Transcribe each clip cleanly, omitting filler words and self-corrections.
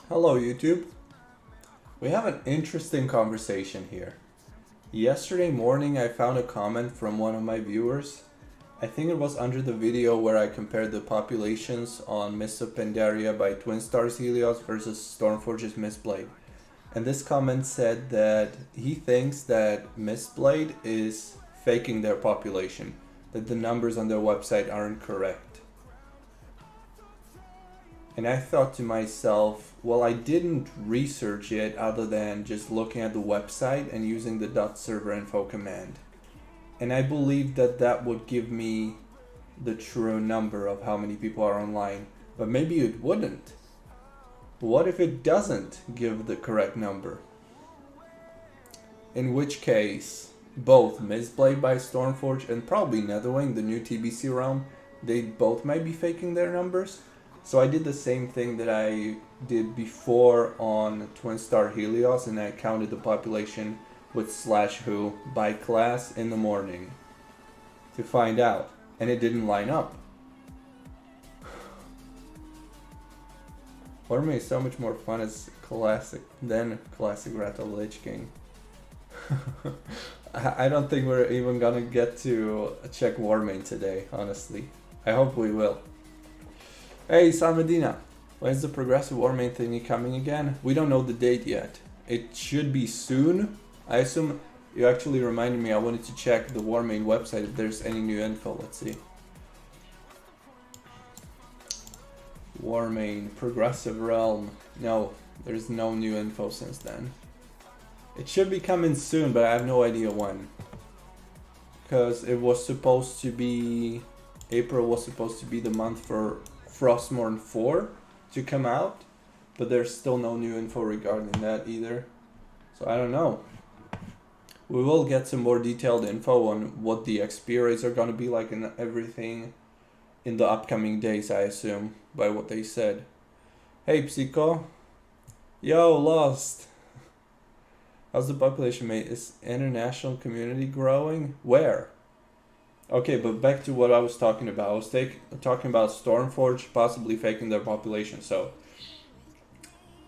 Hello YouTube. We have an interesting conversation here. Yesterday morning I found a comment from one of my viewers. I think it was under the video where I compared the populations on Mists of Pandaria by Twin Stars Helios versus Stormforge's Mistblade. And this comment said that he thinks that Mistblade is faking their population, that the numbers on their website aren't correct. And I thought to myself, well, I didn't research it other than just looking at the website and using the .serverinfo command. And I believed that that would give me the true number of how many people are online. But maybe it wouldn't. What if it doesn't give the correct number? In which case, both Mistblade by Stormforge and probably Netherwing, the new TBC realm, they both might be faking their numbers. So I did the same thing that I did before on Twin Star Helios, and I counted the population with /who by class in the morning to find out, and it didn't line up. Warming is so much more fun as classic than classic Wrath of the Lich King. I don't think we're even gonna get to check Warming today, honestly. I hope we will. Hey, San Medina, when's the progressive Warming thingy coming again? We don't know the date yet. It should be soon. I assume you actually reminded me I wanted to check the Warming website if there's any new info. Let's see. Warming, progressive realm. No, there's no new info since then. It should be coming soon, but I have no idea when. Because it was supposed to be... April was supposed to be the month for Frostmourne 4 to come out, but there's still no new info regarding that either. So I don't know. We will get some more detailed info on what the XP rates are going to be like and everything in the upcoming days, I assume, by what they said. Hey, Psycho. Yo, Lost. How's the population, mate? Is international community growing? Where? Okay, but back to what I was talking about. I was talking about Stormforge possibly faking their population. So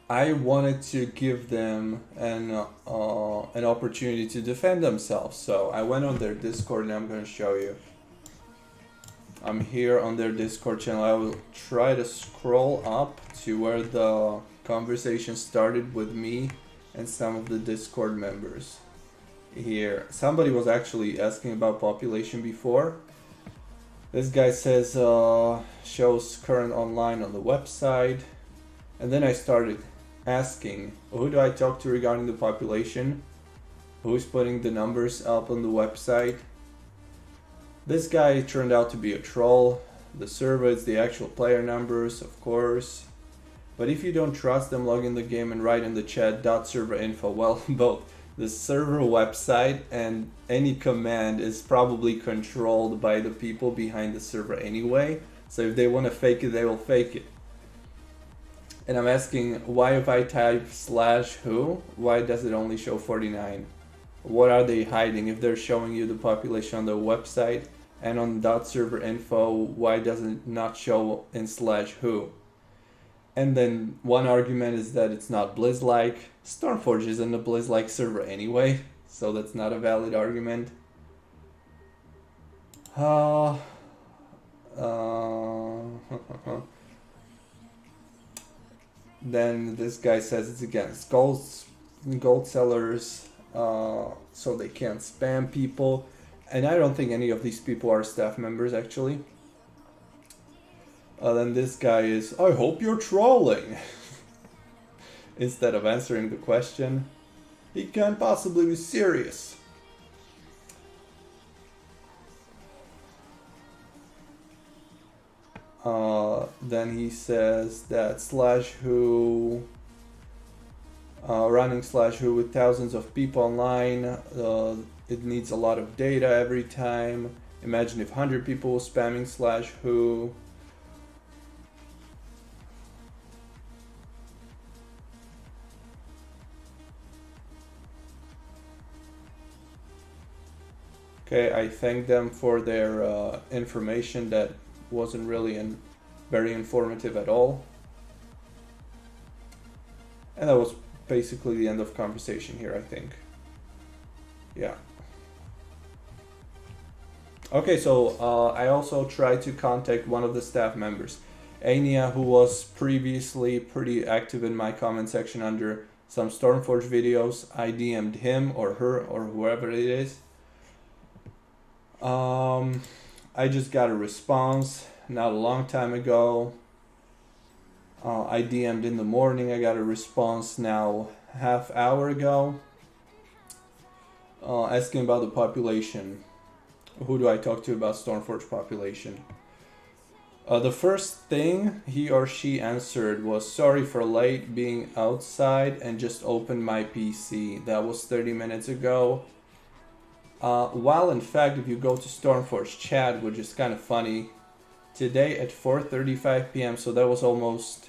I wanted to give them an opportunity to defend themselves. So I went on their Discord and I'm going to show you. I'm here on their Discord channel. I will try to scroll up to where the conversation started with me and some of the Discord members. Here, somebody was actually asking about population before. This guy says shows current online on the website, and then I started asking, who do I talk to regarding the population? Who's putting the numbers up on the website? This guy turned out to be a troll. The server is the actual player numbers, of course, but if you don't trust them, log in the game and write in the chat .serverinfo. Well, both the server website and any command is probably controlled by the people behind the server anyway. So if they want to fake it, they will fake it. And I'm asking, why if I type /who, why does it only show 49? What are they hiding? If they're showing you the population on their website and on .serverinfo, why does it not show in /who? And then one argument is that it's not Blizz-like. Stormforge isn't a Blizz-like server anyway, so that's not a valid argument. Then this guy says it's against gold sellers, so they can't spam people. And I don't think any of these people are staff members, actually. Then this guy is, I hope you're trolling. Instead of answering the question, he can't possibly be serious. Then he says that /who, running /who with thousands of people online, it needs a lot of data every time. Imagine if 100 people were spamming /who. Okay, I thank them for their information that wasn't really very informative at all. And that was basically the end of conversation here, I think. Yeah. Okay, so I also tried to contact one of the staff members, Anya, who was previously pretty active in my comment section under some Stormforge videos. I DM'd him or her or whoever it is. I just got a response not a long time ago. I DM'd in the morning. I got a response now half hour ago, asking about the population. Who do I talk to about Stormforge population? The first thing he or she answered was, sorry for late, being outside and just opened my PC. That was 30 minutes ago. While in fact, if you go to Stormforge chat, which is kind of funny, today at 4:35 p.m., so that was almost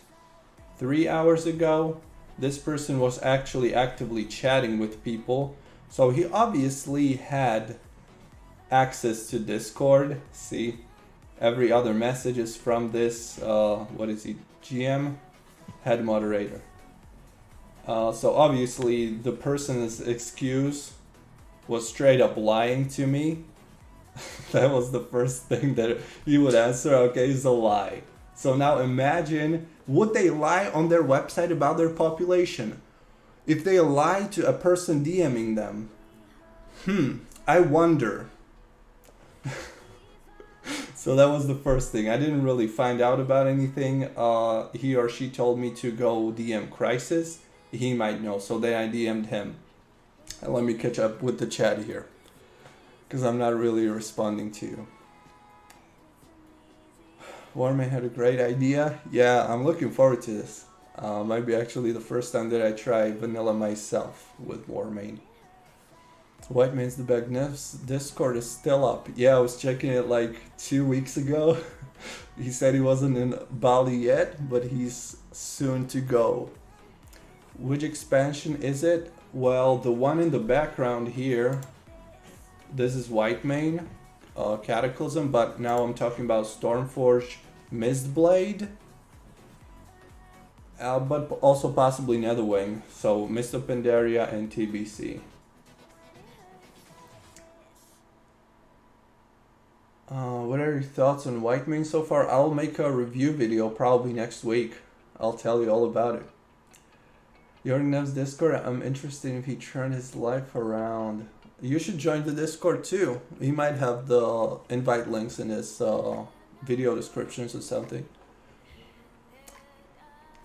3 hours ago, this person was actually actively chatting with people. So he obviously had access to Discord. See, every other message is from this, what is he, GM? Head moderator. So obviously the person's excuse was straight up lying to me. That was the first thing that he would answer. Okay, it's a lie. So now imagine, would they lie on their website about their population? If they lie to a person DMing them, I wonder. So that was the first thing. I didn't really find out about anything. He or she told me to go DM Crisis. He might know, so then I DM'd him. And let me catch up with the chat here, because I'm not really responding to you. Warman had a great idea. Yeah, I'm looking forward to this. Might be actually the first time that I try vanilla myself with Warmane. White means the Bagnef's Discord is still up. Yeah, I was checking it like 2 weeks ago. He said he wasn't in Bali yet, but he's soon to go. Which expansion is it? Well, the one in the background here, this is Whitemane, Cataclysm, but now I'm talking about Stormforge Mistblade, but also possibly Netherwing, so Mist of Pandaria and TBC. What are your thoughts on Whitemane so far? I'll make a review video probably next week. I'll tell you all about it. Jorgnev's Discord, I'm interested if he turned his life around. You should join the Discord too. He might have the invite links in his video descriptions or something.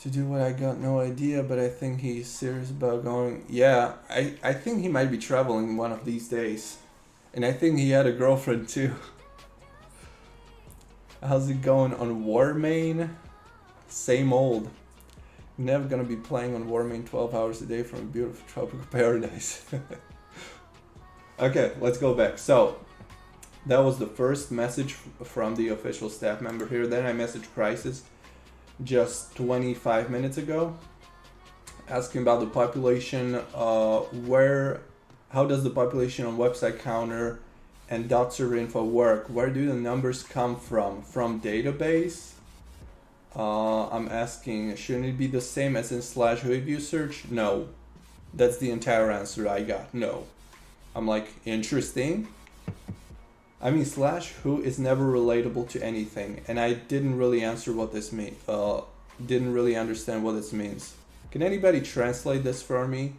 To do what I got no idea, but I think he's serious about going. Yeah, I think he might be traveling one of these days. And I think he had a girlfriend too. How's it going on Warmane? Same old. Never gonna be playing on Warmane 12 hours a day from a beautiful tropical paradise. Okay, let's go back. So, that was the first message from the official staff member here. Then I messaged Crisis just 25 minutes ago, asking about the population, how does the population on website counter and .server info work? Where do the numbers come from? From database? I'm asking, shouldn't it be the same as in /who if you search? No. That's the entire answer I got. No. I'm like, interesting. I mean, /who is never relatable to anything, and I didn't really answer what this means. Didn't really understand what this means. Can anybody translate this for me?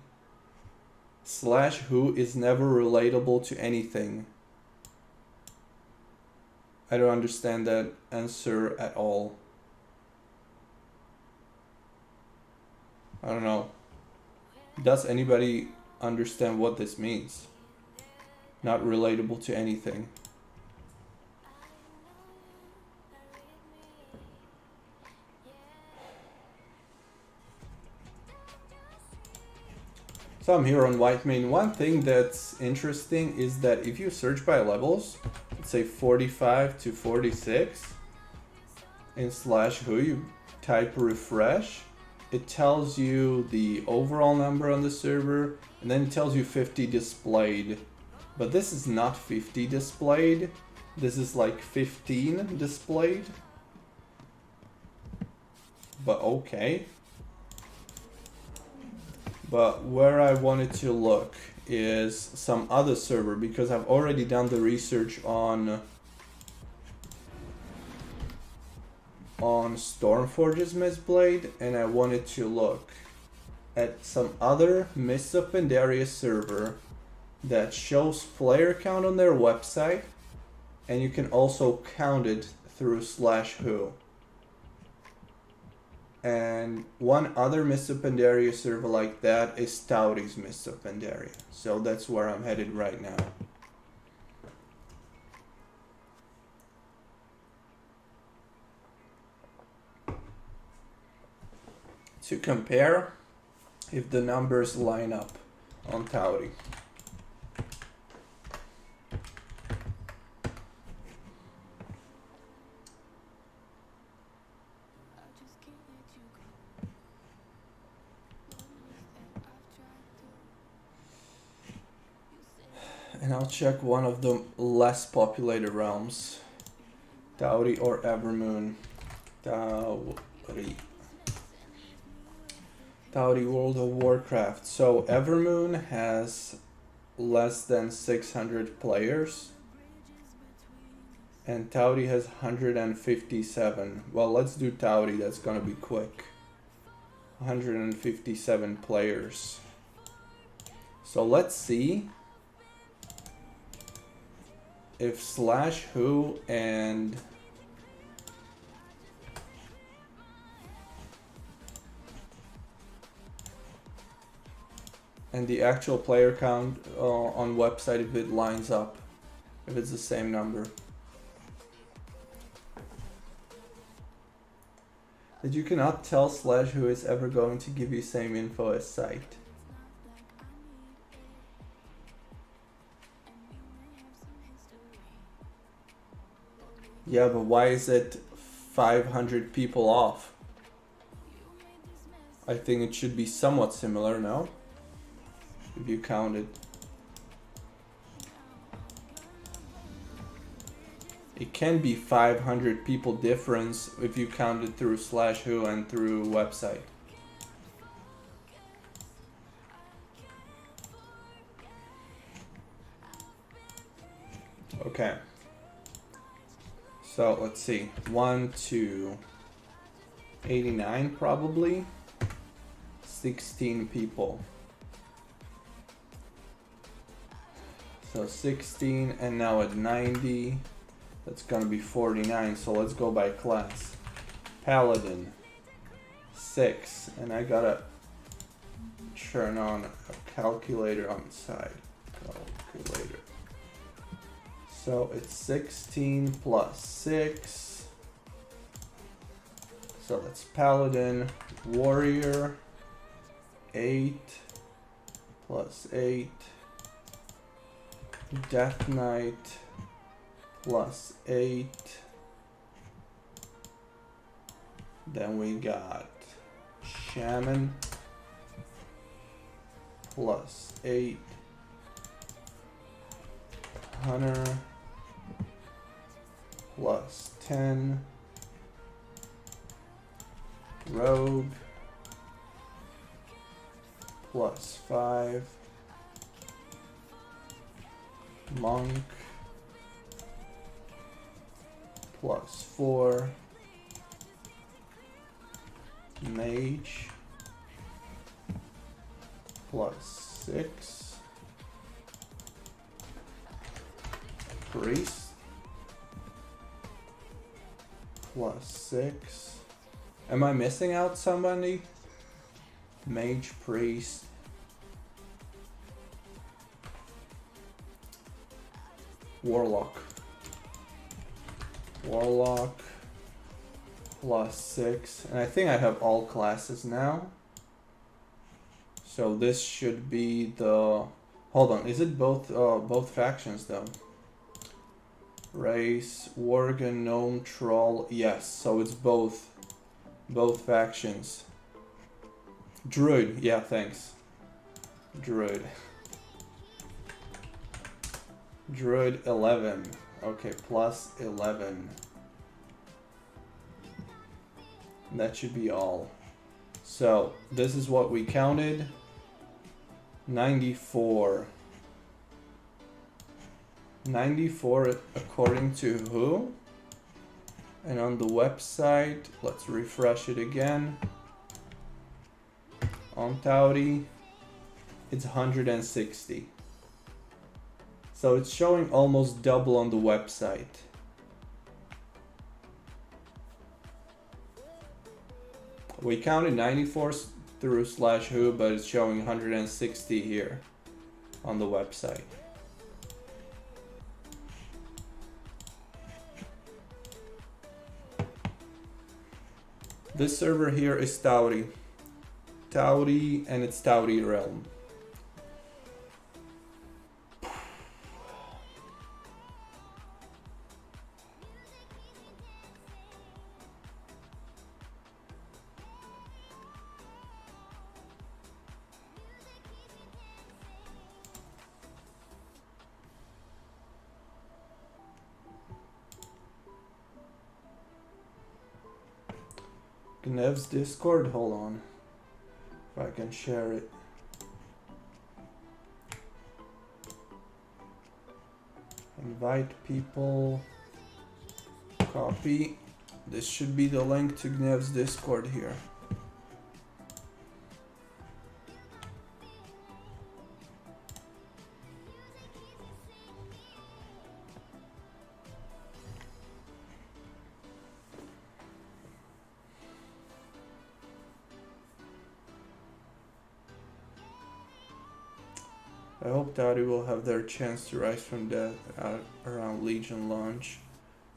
/who is never relatable to anything. I don't understand that answer at all. I don't know. Does anybody understand what this means? Not relatable to anything. So I'm here on Whitemane. One thing that's interesting is that if you search by levels, let's say 45 to 46, in /who you type refresh, it tells you the overall number on the server, and then it tells you 50 displayed. But this is not 50 displayed. This is like 15 displayed. But okay. But where I wanted to look is some other server, because I've already done the research on Stormforge's Mistblade, and I wanted to look at some other Mists of Pandaria server that shows player count on their website, and you can also count it through /who. And one other Mists of Pandaria server like that is Stouty's Mists of Pandaria. So that's where I'm headed right now. To compare if the numbers line up on Stouty. And I'll check one of the less populated realms. Stouty or Evermoon. Stouty. Stouty World of Warcraft. So Evermoon has less than 600 players. And Stouty has 157. Well, let's do Stouty, that's gonna be quick. 157 players. So let's see if /who and the actual player count on website, if it lines up, if it's the same number. That you cannot tell /who is ever going to give you same info as site. Yeah, but why is it 500 people off? I think it should be somewhat similar, no? If you count it. It can be 500 people difference if you count it through /who and through website. Okay. So let's see, 1 to 89 probably, 16 people. So 16, and now at 90, that's gonna be 49. So let's go by class. Paladin, 6, and I gotta turn on a calculator on the side. Calculator. So it's 16 plus 6. So that's Paladin. Warrior, 8 plus 8. Death Knight plus 8. Then we got Shaman plus 8. Hunter plus 10. Rogue plus 5. Monk plus 4. Mage plus 6. Priest plus 6. Am I missing out somebody? Mage, priest. Warlock. Warlock plus 6. And I think I have all classes now. So this should be the... Hold on, is it both factions though? Race, Worgen, Gnome, Troll. Yes, so it's both factions. Druid, yeah, thanks. Druid. Druid 11. Okay, plus 11. That should be all. So this is what we counted. 94. 94 according to who? And on the website, let's refresh it again. On Tauri, it's 160. So it's showing almost double on the website. We counted 94 through /who, but it's showing 160 here on the website. This server here is Tauri. Tauri, and it's Tauri Realm. Nev's Discord, hold on, if I can share it. Invite people, copy. This should be the link to Nev's Discord here. I hope Tauri will have their chance to rise from death around Legion launch.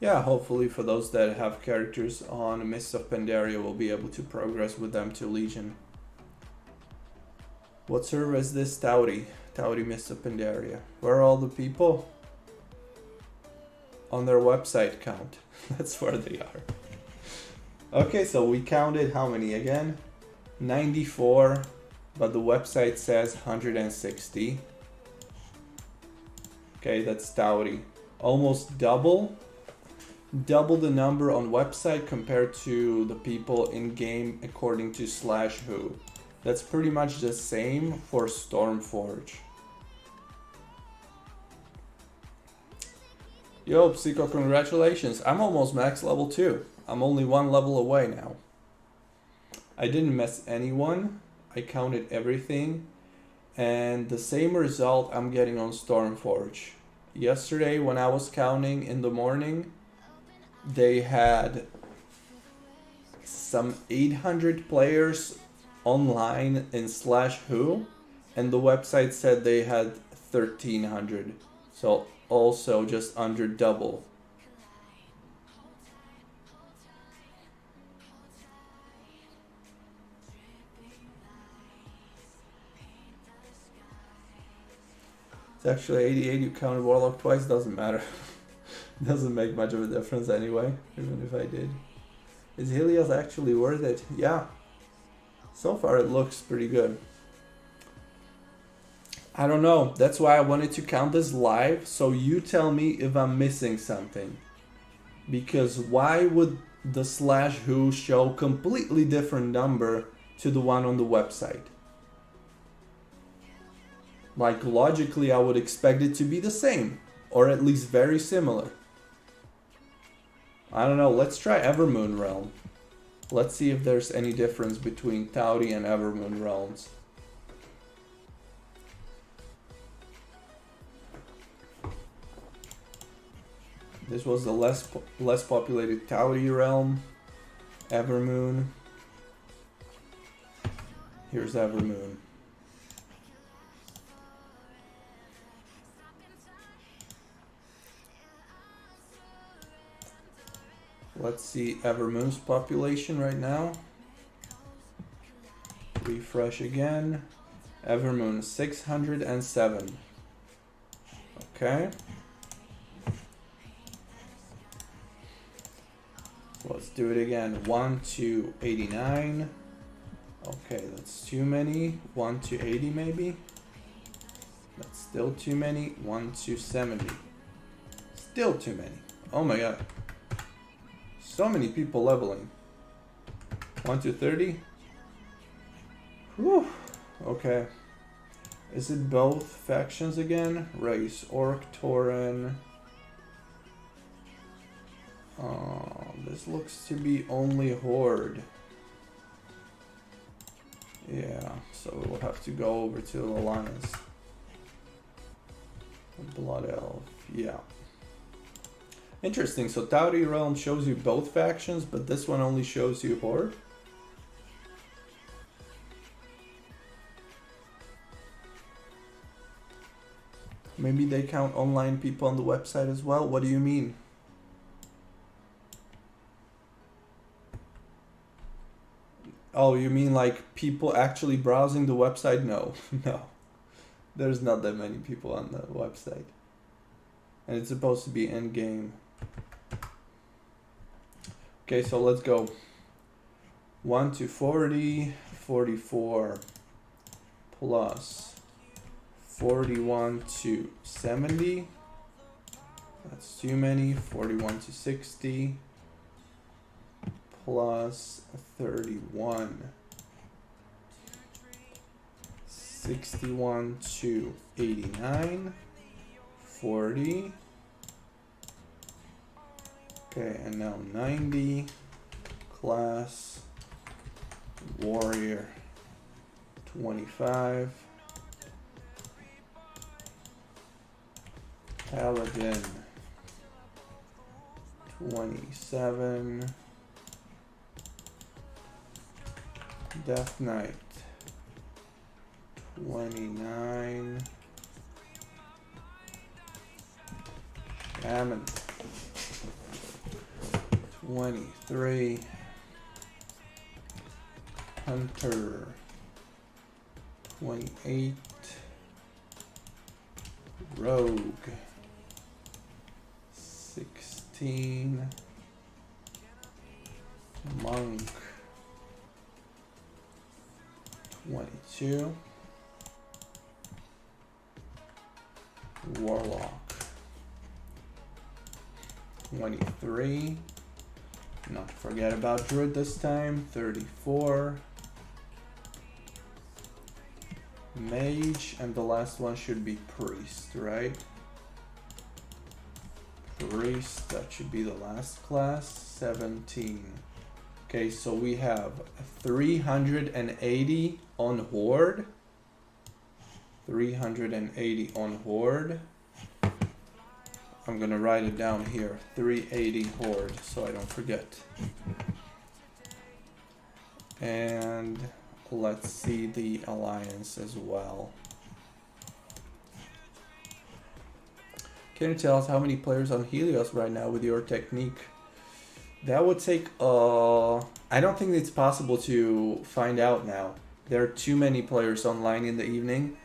Yeah, hopefully for those that have characters on Mists of Pandaria, we'll be able to progress with them to Legion. What server is this? Tauri. Tauri Mists of Pandaria. Where are all the people? On their website count. That's where they are. Okay, so we counted how many again? 94, but the website says 160. Okay, that's Tauri. Almost double the number on website compared to the people in game according to /who. That's pretty much the same for Stormforge. Yo, Psycho, congratulations. I'm almost max level 2. I'm only 1 level away now. I didn't miss anyone. I counted everything. And the same result I'm getting on Stormforge. Yesterday when I was counting in the morning, they had some 800 players online in /who, and the website said they had 1300. So also just under double. It's actually 88, you counted Warlock twice, doesn't matter. Doesn't make much of a difference anyway, even if I did. Is Helios actually worth it? Yeah. So far it looks pretty good. I don't know, that's why I wanted to count this live, so you tell me if I'm missing something. Because why would the /who show completely different number to the one on the website? Like logically I would expect it to be the same, or at least very similar. I don't know, let's try Evermoon Realm. Let's see if there's any difference between Tauri and Evermoon Realms. This was the less populated Tauri realm. Evermoon. Here's Evermoon. Let's see Evermoon's population right now. Refresh again. Evermoon 607. Okay. Let's do it again. 1 to 89. Okay, that's too many. 1 to 80 maybe. That's still too many. 1 to 70. Still too many. Oh my god. So many people leveling. 1 to 30. Whew. Okay. Is it both factions again? Race, Orc, Tauren. This looks to be only Horde. Yeah, so we'll have to go over to Alliance. Blood Elf, yeah. Interesting, so Tauri Realm shows you both factions, but this one only shows you Horde? Maybe they count online people on the website as well? What do you mean? Oh, you mean like people actually browsing the website? No, no. There's not that many people on the website. And it's supposed to be in-game. Okay, so let's go. 1 to 40, 44 plus 41 to 70. That's too many. 41 to 60 plus 31. 61 to 89. 40. Okay, and now 90. Class Warrior 25. Paladin 27. Death Knight 29. Shaman 23. Hunter 28. Rogue 16. Monk 22. Warlock 23. Not forget about Druid this time. 34. Mage, and the last one should be Priest, right? Priest, that should be the last class. 17. Okay, so we have 380 on Horde. 380 on Horde. I'm gonna write it down here. 380 Horde, so I don't forget. And let's see the Alliance as well. Can you tell us how many players on Helios right now with your technique? That would take, I don't think it's possible to find out now. There are too many players online in the evening.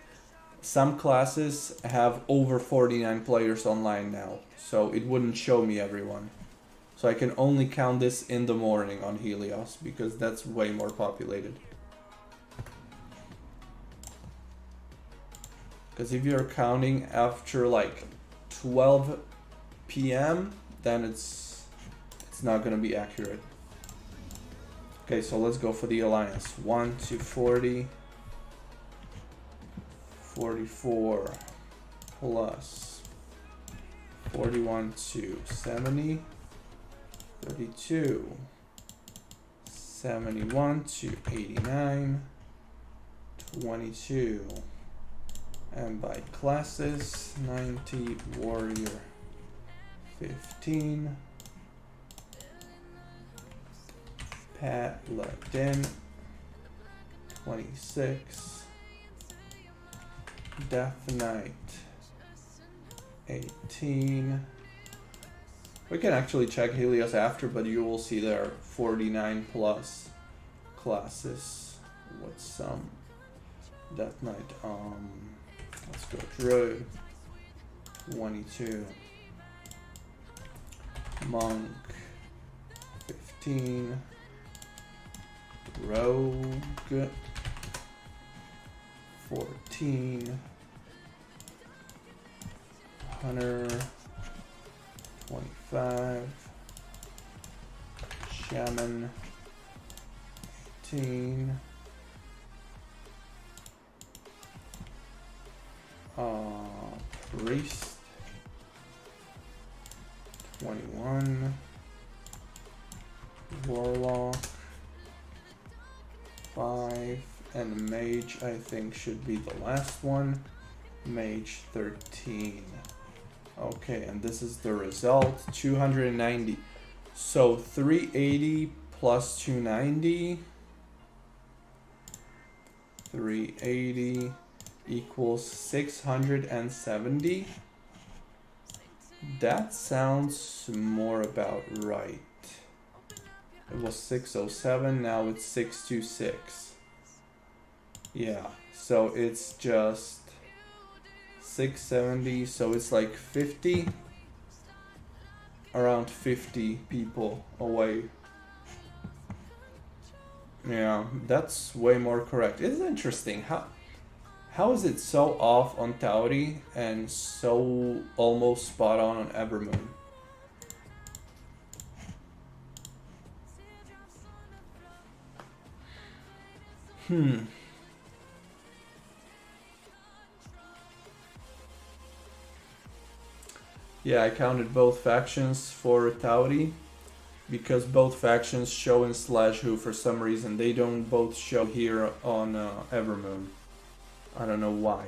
Some classes have over 49 players online now, so it wouldn't show me everyone. So I can only count this in the morning on Helios, because that's way more populated. Because if you're counting after like 12 p.m., then it's not going to be accurate. Okay, so let's go for the Alliance. 1 to 40. 44 plus 41 to 70. 32. 71 to 89. 22. And by classes, 90 Warrior 15. Paladin 26. Death Knight 18. We can actually check Helios after, but you will see there are 49 plus classes. What's some? Death Knight, let's go Druid 22. Monk 15. Rogue 14. Hunter 25. Shaman 18. Priest 21, Warlock 5, and Mage I think should be the last one. Mage 13. Okay, and this is the result, 290. So 380 plus 290, 380 equals 670. That sounds more about right. It was 607, now it's 626. Yeah, so it's just 670, so it's like 50, around 50 people away. Yeah, that's way more correct. It's interesting. How is it so off on Tauri and so almost spot on Evermoon? Yeah, I counted both factions for Tauri because both factions show in /who for some reason. They don't both show here on Evermoon. I don't know why.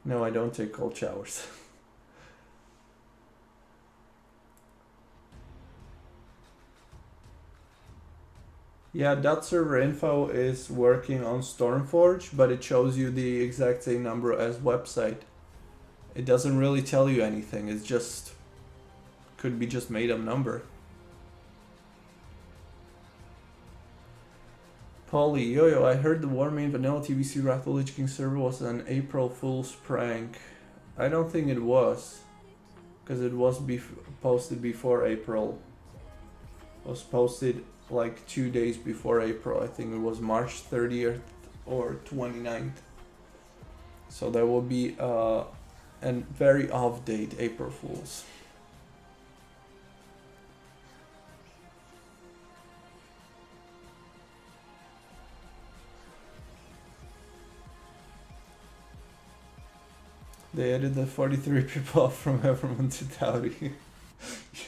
No, I don't take cold showers. Yeah, that server info is working on Stormforge, but it shows you the exact same number as website. It doesn't really tell you anything. It's just could be just made up number. Polly, yo, I heard the Warmane Vanilla TVC Wrath of the Lich King server was an April Fool's prank. I don't think it was, because it was posted before April. It was posted like 2 days before April. I think it was March 30th or 29th. So there will be a very off date April Fools. They added the 43 people off from Evermont to Tauri.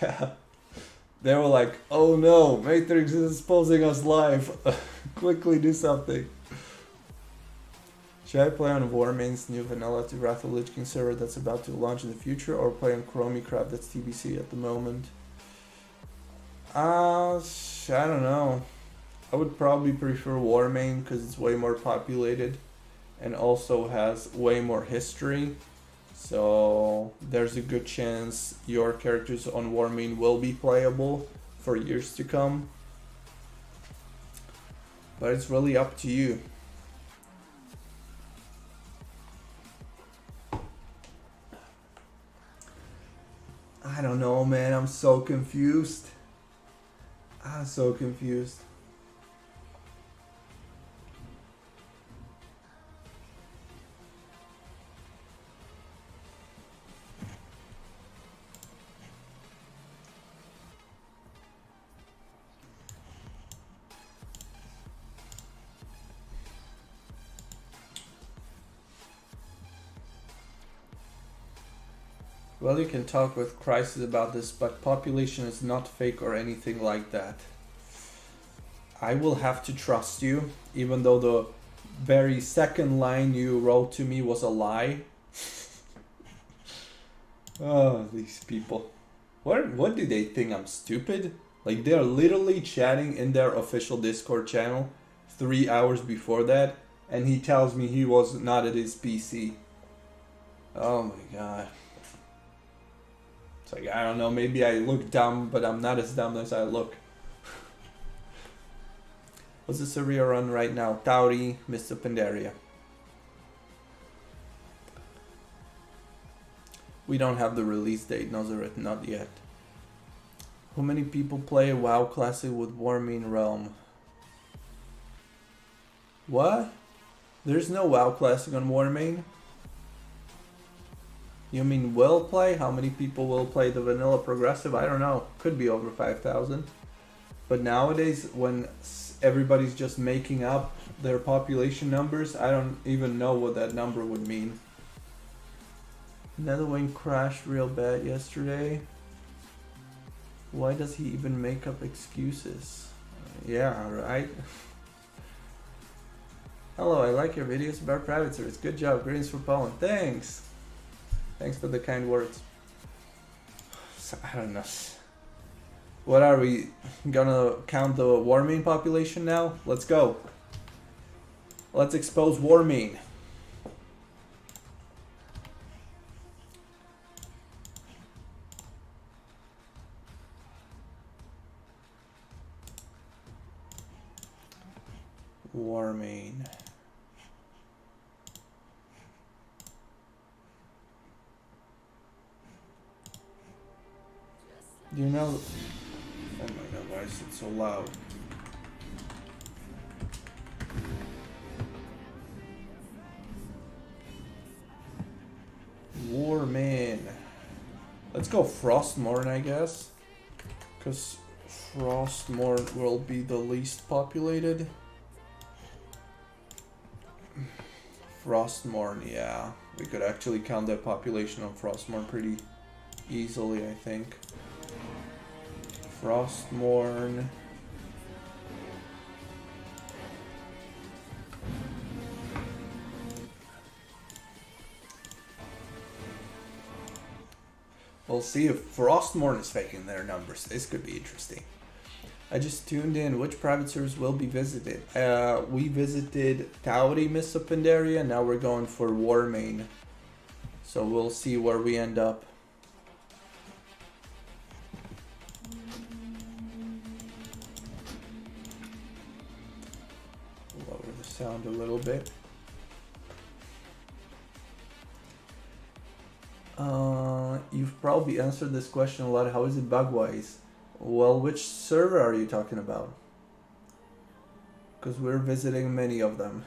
Yeah. They were like, oh no, MEYTRIX is exposing us live. Quickly do something. Should I play on Warmane's new vanilla to Wrath of the Lich King server that's about to launch in the future, or play on Chromie Crab that's TBC at the moment? I don't know. I would probably prefer Warmane because it's way more populated and also has way more history. So there's a good chance your characters on Warmane will be playable for years to come. But it's really up to you. I don't know, man. I'm so confused. I'm so confused. Well, you can talk with Crisis about this, but population is not fake or anything like that. I will have to trust you, even though the very second line you wrote to me was a lie. Oh, these people. What do they think? I'm stupid? Like, they're literally chatting in their official Discord channel 3 hours before that, and he tells me he was not at his PC. Oh my god. It's like, I don't know, maybe I look dumb, but I'm not as dumb as I look. What's the server you're on right now? Tauri, Mr. Pandaria. We don't have the release date, Nazareth, not yet. How many people play WoW Classic with Warmane Realm? What? There's no WoW Classic on Warmane? You mean will play? How many people will play the vanilla progressive? I don't know. Could be over 5,000. But nowadays, when everybody's just making up their population numbers, I don't even know what that number would mean. Netherwing crashed real bad yesterday. Why does he even make up excuses? Yeah, right. Hello, I like your videos about private service. Good job. Greetings from Poland. Thanks. Thanks for the kind words. So, I don't know. What are we gonna count the Warmane population now? Let's go. Let's expose Warmane. Warmane. Do you know? Oh my god, why is it so loud? Warmane. Let's go Frostmourne, I guess. Because Frostmourne will be the least populated. Frostmourne, yeah. We could actually count that population on Frostmourne pretty easily, I think. Frostmourne. We'll see if Frostmourne is faking their numbers. This could be interesting. I just tuned in. Which private servers will be visited? We visited Tauri, Mists of Pandaria. Now we're going for Warmane. So we'll see where we end up. Lower the sound a little bit. You've probably answered this question a lot. How is it bug-wise? Well, which server are you talking about? Because we're visiting many of them.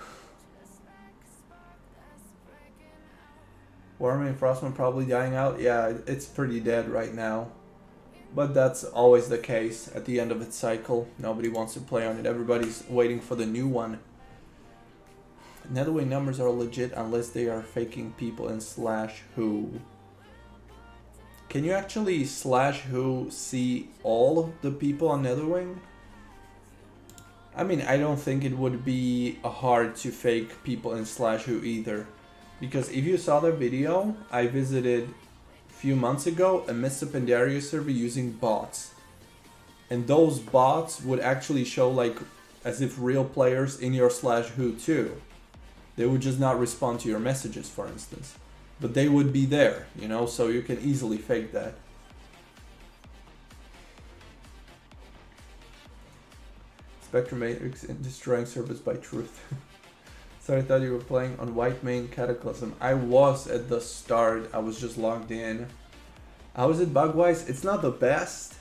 Warmane Frostmourne probably dying out. Yeah, it's pretty dead right now. But that's always the case at the end of its cycle. Nobody wants to play on it. Everybody's waiting for the new one. Netherwing numbers are legit unless they are faking people in /who. Can you actually /who see all of the people on Netherwing? I mean, I don't think it would be hard to fake people in /who either. Because if you saw the video, I visited a few months ago a Mists of Pandaria server using bots. And those bots would actually show like as if real players in your /who too. They would just not respond to your messages, for instance. But they would be there, you know, so you can easily fake that. Spectrum Matrix in destroying servers by truth. So I thought you were playing on Whitemane Cataclysm. I was at the start, I was just logged in. How is it bug-wise? It's not the best.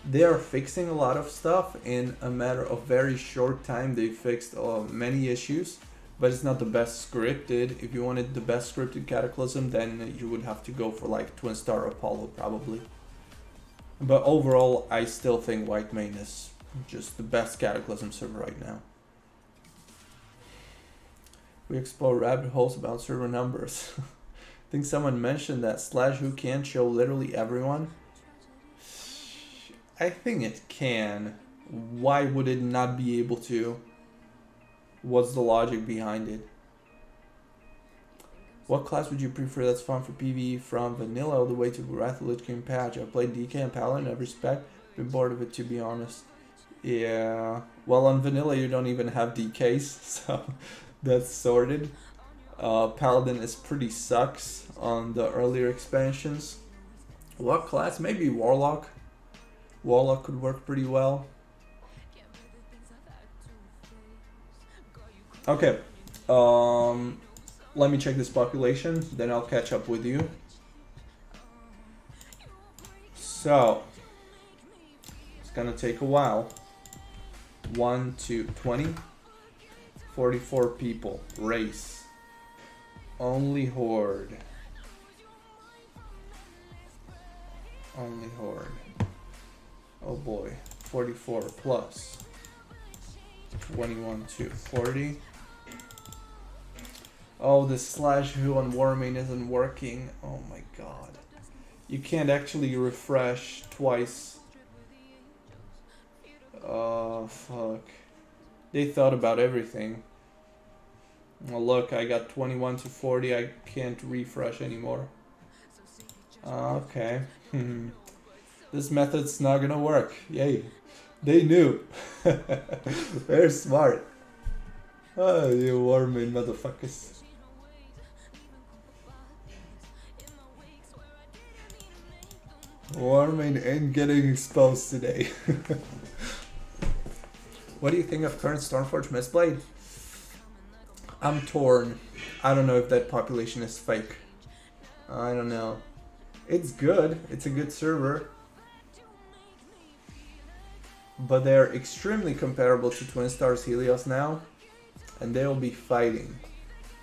They are fixing a lot of stuff in a matter of very short time. They fixed many issues. But it's not the best scripted. If you wanted the best scripted Cataclysm, then you would have to go for like Twin Star Apollo probably. But overall, I still think Whitemane is just the best Cataclysm server right now. We explore rabbit holes about server numbers. I think someone mentioned that /who can show literally everyone. I think it can. Why would it not be able to? What's the logic behind it? What class would you prefer that's fun for PvE from vanilla all the way to Wrath of Lich King patch? I've played DK and Paladin in every spec. Been bored of it, to be honest. Yeah. Well, on vanilla you don't even have DKs, so that's sorted. Paladin is pretty sucks on the earlier expansions. What class? Maybe Warlock. Warlock could work pretty well. Okay, let me check this population, then I'll catch up with you. So, it's gonna take a while. 1, 2, 20, 44 people. Race. Only Horde. Only horde. Oh boy. 44 plus 21 to 40. Oh, this slash who on Warmane isn't working. Oh my god. You can't actually refresh twice. Oh, fuck. They thought about everything. Well, look, I got 21 to 40. I can't refresh anymore. Okay. This method's not gonna work. Yay. They knew. They're smart. Oh, you Warmane motherfuckers. Warmane ain't getting exposed today. What do you think of current Stormforge Mistblade? I'm torn. I don't know if that population is fake. I don't know. It's good. It's a good server. But they're extremely comparable to Twin Stars Helios now. And they'll be fighting.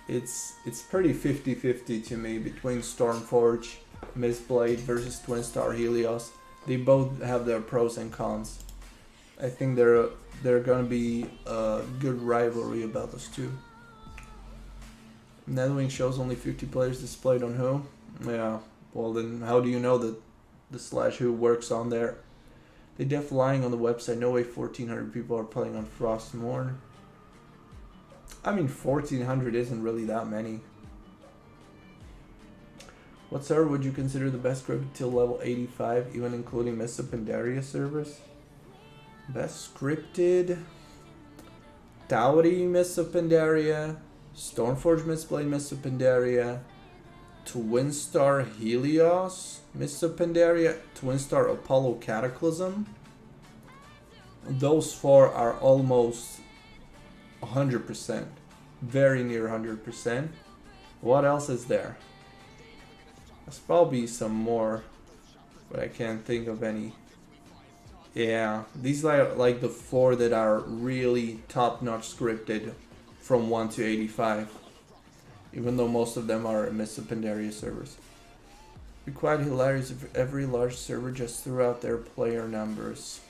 It's pretty 50-50 to me between Stormforge, Mistblade versus Twin Star Helios. They both have their pros and cons. I think they're gonna be a good rivalry about those two. Netherwing shows only 50 players displayed on who? Yeah, well then how do you know that the slash who works on there? They def lying on the website, no way 1400 people are playing on Frostmourne. I mean 1400 isn't really that many. What server would you consider the best scripted till level 85, even including Mists of Pandaria servers? Best scripted? Dowdy Mists of Pandaria, Stormforge Mistblade Mists of Pandaria, Twin Star Helios Mists of Pandaria, Twin Star Apollo Cataclysm. Those four are almost 100%. Very near 100%. What else is there? There's probably some more, but I can't think of any. Yeah, these are like the four that are really top-notch scripted from 1 to 85. Even though most of them are Mists of Pandaria servers. It'd be quite hilarious if every large server just threw out their player numbers.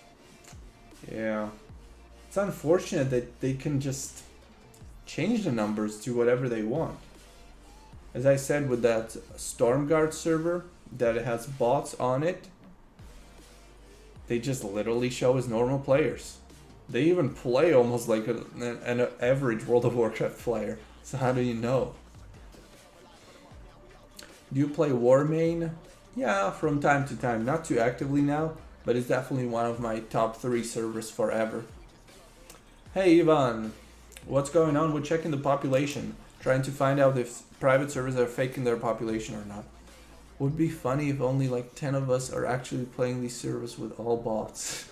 Yeah. It's unfortunate that they can just change the numbers to whatever they want. As I said with that Stormguard server that has bots on it, they just literally show as normal players. They even play almost like an average World of Warcraft player. So how do you know? Do you play Warmane? Yeah, from time to time. Not too actively now, but it's definitely one of my top 3 servers forever. Hey Ivan, what's going on with checking the population? Trying to find out if private servers are faking their population or not. Would be funny if only like 10 of us are actually playing these servers with all bots.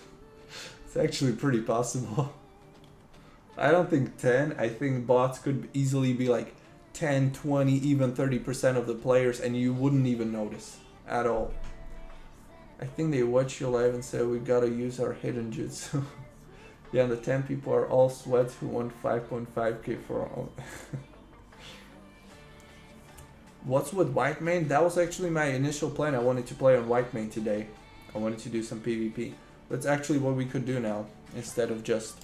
It's actually pretty possible. I don't think 10, I think bots could easily be like 10, 20, even 30% of the players and you wouldn't even notice at all. I think they watch you live and say we gotta use our hidden jutsu. Yeah, and the 10 people are all sweats who want 5.5k for all. What's with Whitemane? That was actually my initial plan. I wanted to play on Whitemane today. I wanted to do some PvP. That's actually what we could do now. Instead of just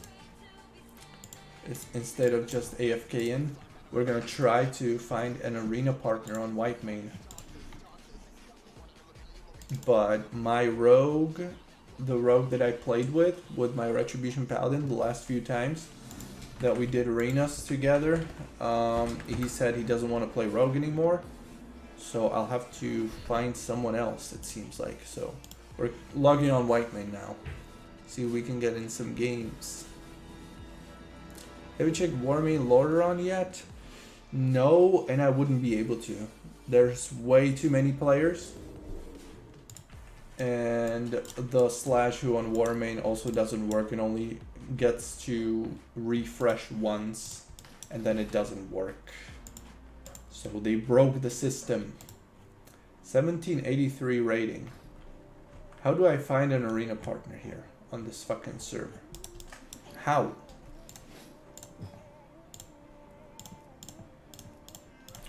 AFK in, we're gonna try to find an arena partner on Whitemane. But my rogue, the rogue that I played with my Retribution Paladin the last few times that we did arenas together, he said he doesn't want to play rogue anymore. So I'll have to find someone else, it seems like. So we're logging on Whitemane now. See if we can get in some games. Have you checked Warmane Lordaeron yet? No, and I wouldn't be able to. There's way too many players. And the slash who on Warmane also doesn't work and only gets to refresh once and then it doesn't work. So they broke the system. 1783 rating. How do I find an arena partner here on this fucking server? How?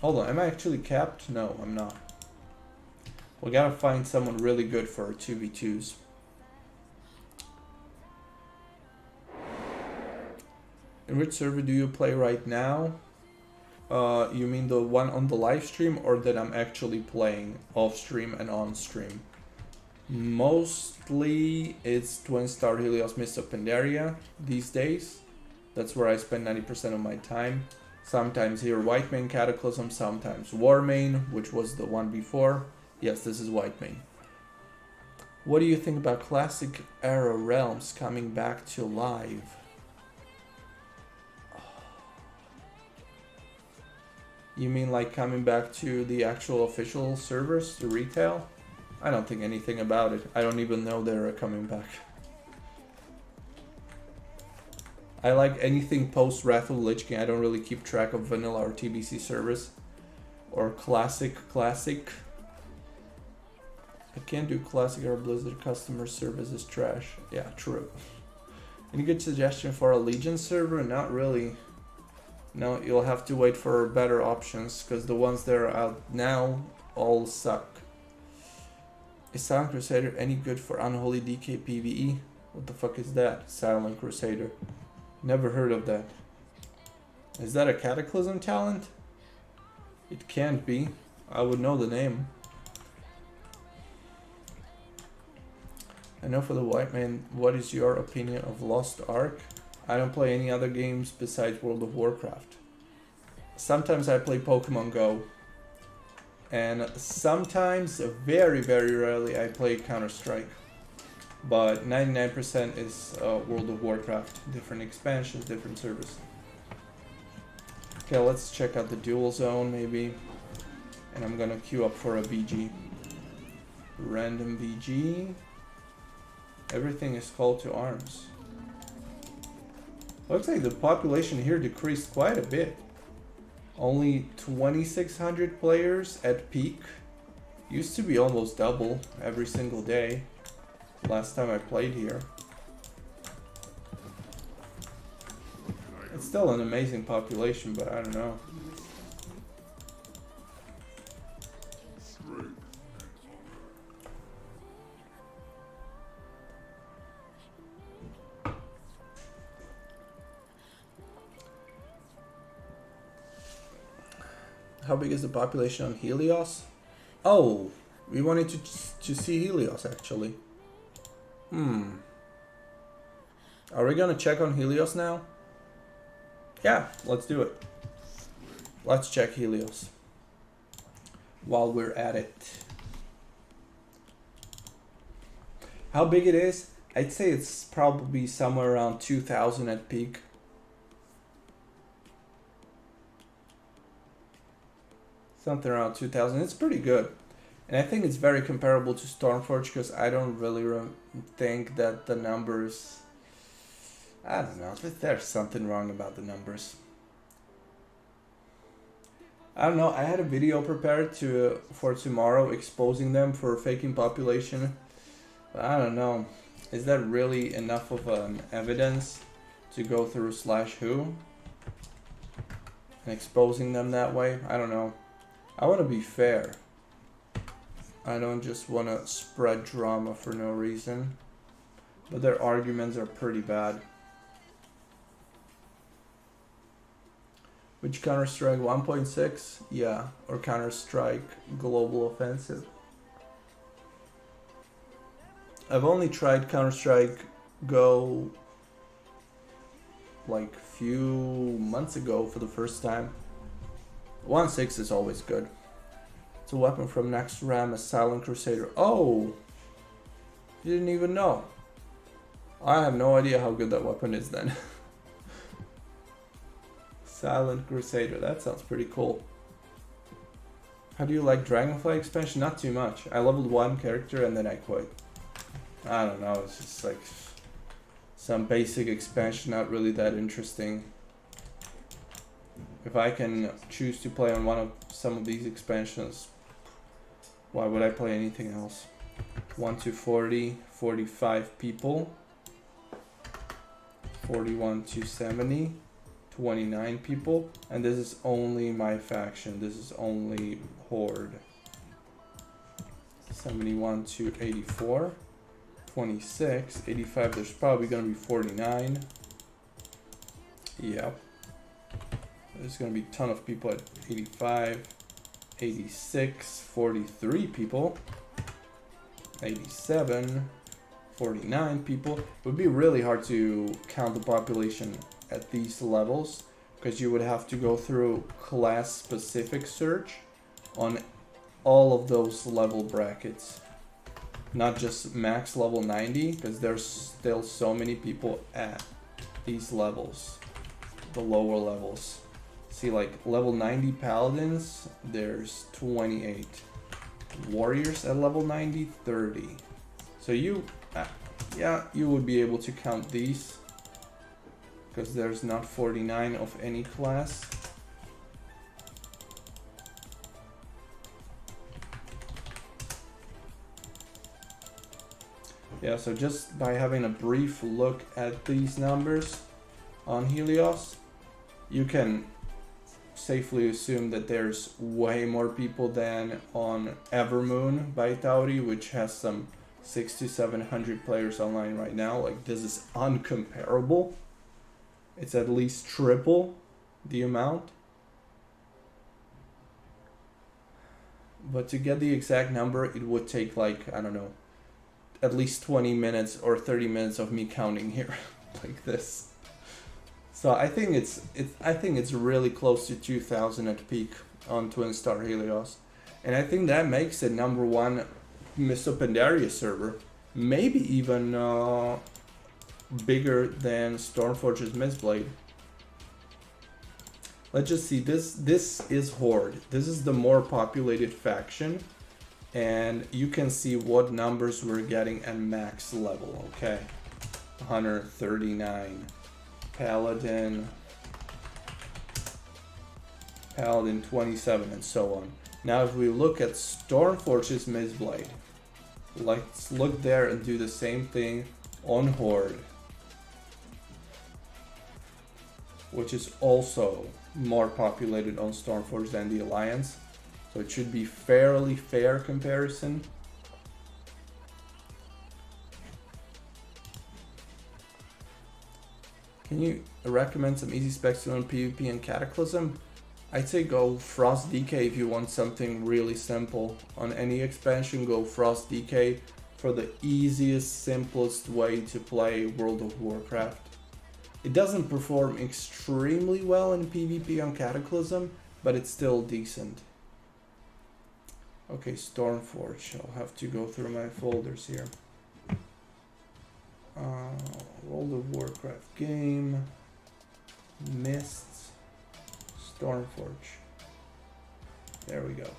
Hold on, am I actually capped? No, I'm not. We gotta find someone really good for our 2v2s. In which server do you play right now? You mean the one on the live stream, or that I'm actually playing off stream and on stream? Mostly it's Twin Star Helios Mist of Pandaria these days. That's where I spend 90% of my time. Sometimes here White Mane Cataclysm, sometimes War Mane, which was the one before. Yes, this is White Mane. What do you think about classic era realms coming back to live? You mean like coming back to the actual official servers, the retail? I don't think anything about it. I don't even know they're coming back. I like anything post Wrath of the Lich King. I don't really keep track of vanilla or TBC servers. Or classic. I can't do classic or Blizzard customer service is trash. Yeah, true. Any good suggestion for a Legion server? Not really. No, you'll have to wait for better options, because the ones that are out now all suck. Is Silent Crusader any good for Unholy DK PvE? What the fuck is that? Silent Crusader. Never heard of that. Is that a Cataclysm talent? It can't be. I would know the name. I know for the White Man, what is your opinion of Lost Ark? I don't play any other games besides World of Warcraft. Sometimes I play Pokemon Go. And sometimes, very, very rarely, I play Counter-Strike. But 99% is World of Warcraft. Different expansions, different servers. Okay, let's check out the dual zone maybe. And I'm gonna queue up for a BG. Random BG. Everything is called to arms. Looks like the population here decreased quite a bit. Only 2,600 players at peak. Used to be almost double every single day. Last time I played here. It's still an amazing population, but I don't know. How big is the population on Helios? Oh, we wanted to see Helios actually. Are we gonna check on Helios now? Yeah, let's do it. Let's check Helios while we're at it. How big it is? I'd say it's probably somewhere around 2,000 at peak. Something around 2,000. It's pretty good. And I think it's very comparable to Stormforge, because I don't really think that the numbers... I don't know. There's something wrong about the numbers. I don't know. I had a video prepared for tomorrow exposing them for faking population. But I don't know. Is that really enough of an evidence to go through /who? And exposing them that way? I don't know. I want to be fair. I don't just want to spread drama for no reason. But their arguments are pretty bad. Which Counter-Strike 1.6? Yeah, or Counter-Strike Global Offensive. I've only tried Counter-Strike Go like few months ago for the first time. 1.6 is always good. It's a weapon from Next Ram, a Silent Crusader. Oh! You didn't even know. I have no idea how good that weapon is then. Silent Crusader, that sounds pretty cool. How do you like Dragonfly expansion? Not too much. I leveled one character and then I quit. I don't know, it's just like some basic expansion, not really that interesting. If I can choose to play on some of these expansions, why would I play anything else? 1 to 40, 45 people. 41 to 70, 29 people. And this is only my faction. This is only Horde. 71 to 84. 26. 85, there's probably gonna be 49. Yep. There's gonna be a ton of people at 85. 86. 43 people. 87. 49 people. It would be really hard to count the population at these levels, because you would have to go through class-specific search on all of those level brackets, not just max level 90, because there's still so many people at these levels, the lower levels. See, like level 90 paladins, there's 28. Warriors at level 90, 30. So you, yeah, you would be able to count these, because there's not 49 of any class. Yeah, so just by having a brief look at these numbers on Helios, you can safely assume that there's way more people than on Evermoon by Tauri, which has some 6,700 players online right now. Like, this is uncomparable. It's at least triple the amount. But to get the exact number, it would take, like, I don't know, at least 20 minutes or 30 minutes of me counting here like this. So I think it's really close to 2,000 at peak on Twin Star Helios. And I think that makes it #1 Mists of Pandaria server. Maybe even bigger than Stormforge's Mistblade. Let's just see, this is Horde. This is the more populated faction. And you can see what numbers we're getting at max level, okay? 139. Paladin 27, and so on. Now if we look at Stormforge's Mistblade, let's look there and do the same thing on Horde, which is also more populated on Stormforge than the Alliance. So it should be fairly fair comparison. Can you recommend some easy specs to learn PvP and Cataclysm? I'd say go Frost DK if you want something really simple. On any expansion, go Frost DK for the easiest, simplest way to play World of Warcraft. It doesn't perform extremely well in PvP on Cataclysm, but it's still decent. Okay, Stormforge. I'll have to go through my folders here. World of Warcraft game, Mists, Stormforge. There we go.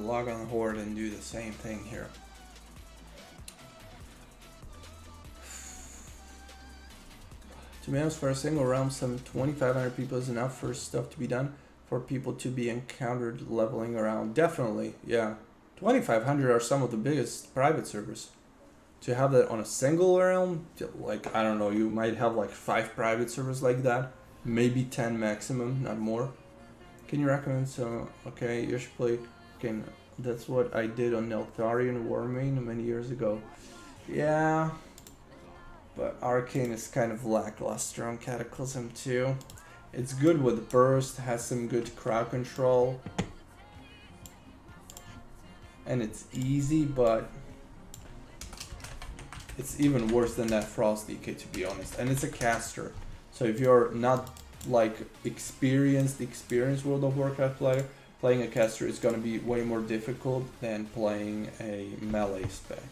Log on Horde and do the same thing here. To be honest, for a single realm, some 2,500 people is enough for stuff to be done, for people to be encountered leveling around. Definitely, yeah. 2,500 are some of the biggest private servers. To have that on a single realm, like, I don't know, you might have like 5 private servers like that, maybe 10 maximum, not more. Can you recommend some? Okay, you should play. Okay, that's what I did on Neltharion Warmane many years ago. Yeah, but Arcane is kind of lackluster on Cataclysm too. It's good with burst, has some good crowd control, and it's easy, but it's even worse than that Frost DK, to be honest. And it's a caster, so if you're not like experienced World of Warcraft player, playing a caster is going to be way more difficult than playing a melee spec.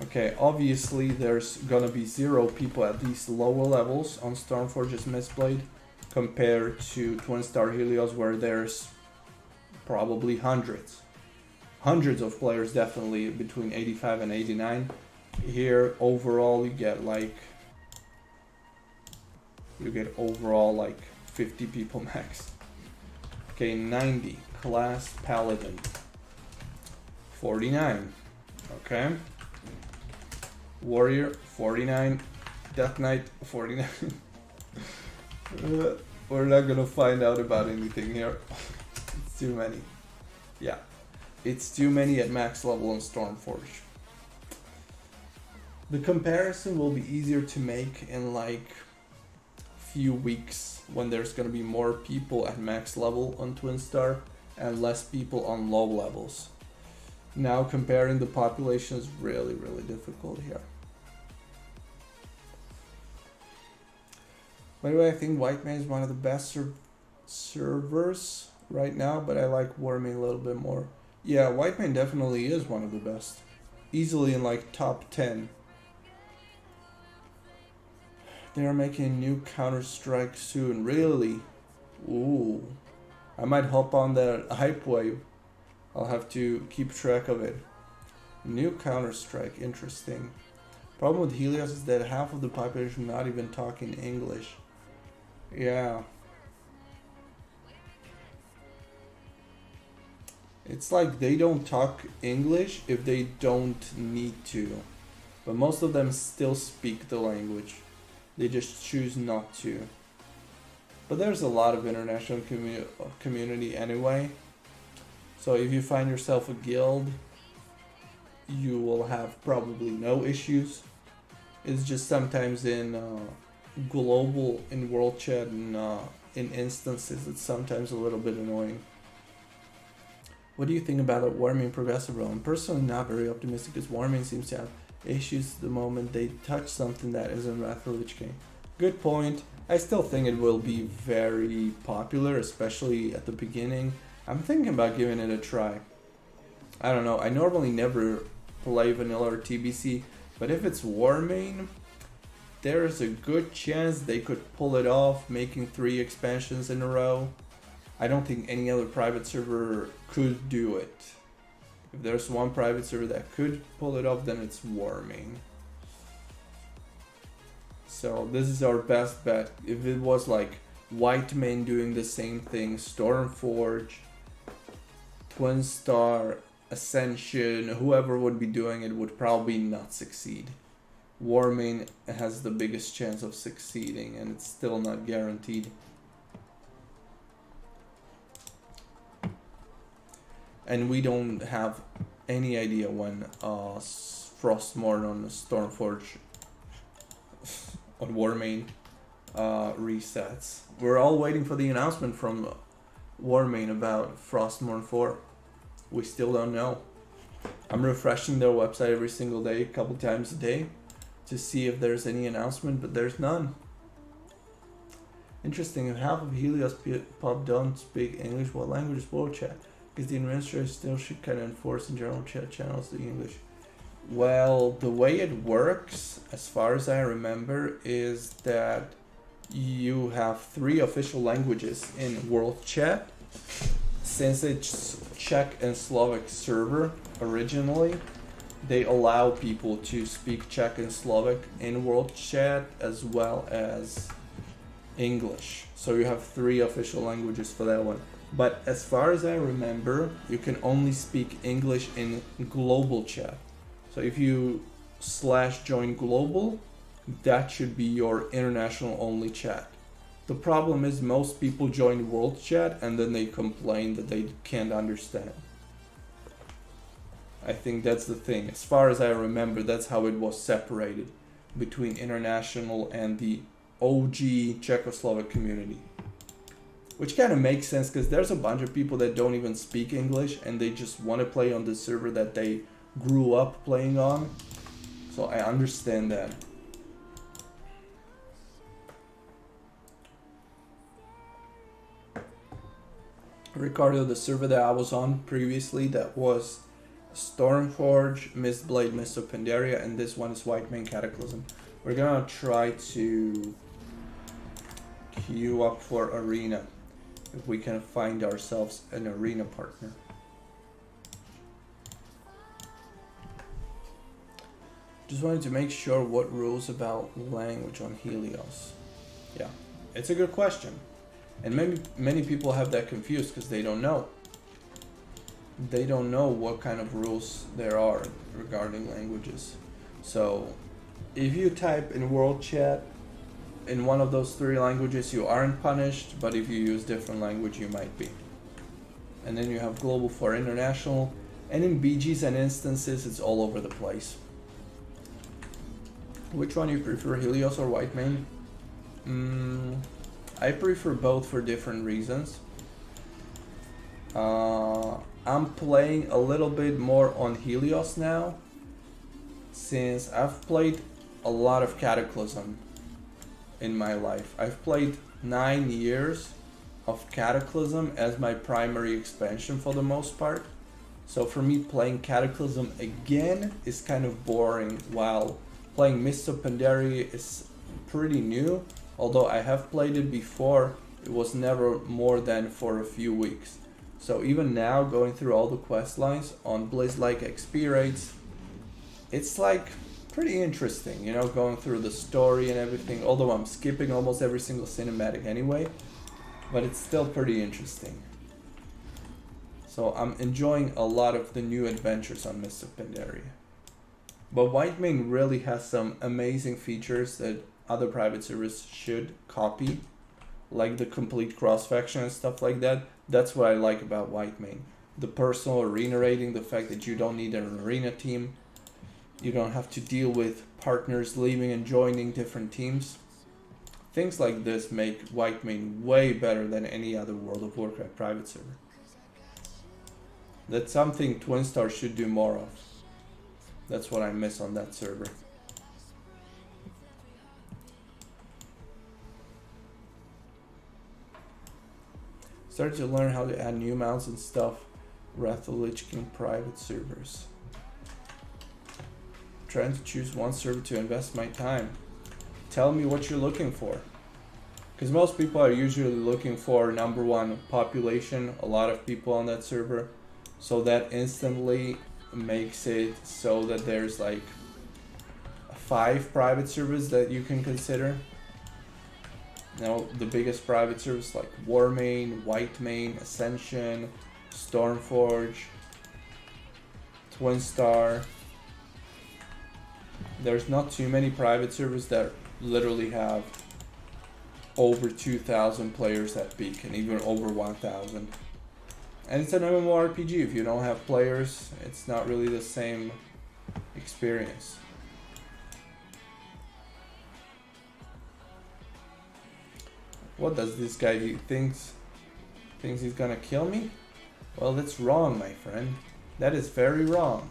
Okay, obviously there's gonna be 0 people at these lower levels on Stormforge's Mistblade compared to Twin Star Helios where there's probably hundreds. Hundreds of players definitely between 85 and 89. Here overall you get like overall like 50 people max. Okay, 90 class paladin. 49. Okay. Warrior 49. Death Knight 49. We're not gonna find out about anything here. It's too many. Yeah. It's too many at max level on Stormforge. The comparison will be easier to make in like few weeks when there's gonna be more people at max level on Twin Star and less people on low levels. Now comparing the population is really difficult here. By the way, I think Whitemane is one of the best servers right now, but I like Warming a little bit more. Yeah, Whitemane definitely is one of the best. Easily in like top 10. They are making a new Counter-Strike soon. Really? Ooh. I might hop on that hype wave. I'll have to keep track of it. New Counter-Strike. Interesting. Problem with Helios is that half of the population not even talking English. Yeah. It's like they don't talk English if they don't need to. But most of them still speak the language. They just choose not to. But there's a lot of international community anyway. So if you find yourself a guild, you will have probably no issues. It's just sometimes in global, in world chat and in instances, it's sometimes a little bit annoying. What do you think about that Warming progressive role? I'm personally not very optimistic because Warming seems to have issues the moment they touch something that isn't Wrath for Lich King. Good point. I still think it will be very popular, especially at the beginning. I'm thinking about giving it a try. I don't know, I normally never play vanilla or TBC, but if it's Warming, there's a good chance they could pull it off, making 3 expansions in a row. I don't think any other private server could do it. If there's one private server that could pull it off, then it's Warming. So this is our best bet. If it was like Whitemane doing the same thing, Stormforge, Twin Star, Ascension, whoever would be doing it would probably not succeed. Warming has the biggest chance of succeeding and it's still not guaranteed. And we don't have any idea when Frostmourne on Stormforge on Warmane resets. We're all waiting for the announcement from Warmane about Frostmourne 4. We still don't know. I'm refreshing their website every single day, a couple times a day, to see if there's any announcement, but there's none. Interesting, if half of Helios pop don't speak English, what language is world chat? Because the administrator still should kind of enforce in general chat channels the English. Well, the way it works, as far as I remember, is that you have 3 official languages in world chat. Since it's Czech and Slovak server originally, they allow people to speak Czech and Slovak in world chat as well as English. So you have 3 official languages for that one. But as far as I remember, you can only speak English in global chat. So if you /join global, that should be your international only chat. The problem is most people join world chat and then they complain that they can't understand. I think that's the thing. As far as I remember, that's how it was separated between international and the OG Czechoslovak community. Which kind of makes sense because there's a bunch of people that don't even speak English and they just want to play on the server that they grew up playing on. So I understand that. Ricardo, the server that I was on previously that was Stormforge, Mistblade, Mist of Pandaria, and this one is Whitemane Cataclysm. We're gonna try to queue up for Arena if we can find ourselves an Arena partner. Just wanted to make sure what rules about language on Helios. Yeah, it's a good question. And many people have that confused because they don't know. They don't know what kind of rules there are regarding languages. So if you type in world chat in one of those 3 languages, you aren't punished, but if you use different language, you might be. And then you have global for international, and in BGs and instances, it's all over the place. Which one you prefer, Helios or Whitemane? I prefer both for different reasons. I'm playing a little bit more on Helios now, since I've played a lot of Cataclysm in my life. I've played 9 years of Cataclysm as my primary expansion for the most part. So for me, playing Cataclysm again is kind of boring, while playing Mist of Pandaria is pretty new. Although I have played it before, it was never more than for a few weeks. So even now, going through all the quest lines on Blizz-like XP rates, it's like pretty interesting, you know, going through the story and everything. Although I'm skipping almost every single cinematic anyway, but it's still pretty interesting. So I'm enjoying a lot of the new adventures on Mist of Pandaria. But Whitemane really has some amazing features that other private servers should copy, like the complete cross-faction and stuff like that. That's what I like about Whitemane. The personal arena rating, the fact that you don't need an arena team, you don't have to deal with partners leaving and joining different teams. Things like this make Whitemane way better than any other World of Warcraft private server. That's something Twinstar should do more of. That's what I miss on that server. Started to learn how to add new mounts and stuff. Wrath of the Lich King private servers. Trying to choose one server to invest my time. Tell me what you're looking for. Because most people are usually looking for #1 population, a lot of people on that server. So that instantly makes it so that there's like 5 private servers that you can consider. Now the biggest private servers like Warmane, Whitemane, Ascension, Stormforge, Twinstar. There's not too many private servers that literally have over 2,000 players at peak, and even over 1,000. And it's an MMORPG. If you don't have players, it's not really the same experience. What does this guy do? Thinks he's gonna kill me? Well, that's wrong, my friend. That is very wrong.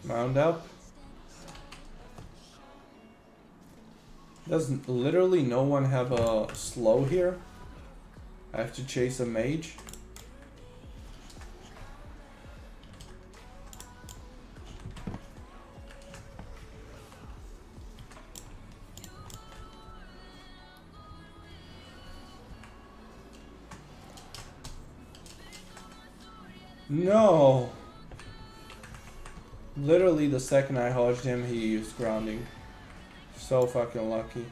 Mount up. Does literally no one have a slow here? I have to chase a mage. No! Literally the second I hodged him, he used grounding. So fucking lucky.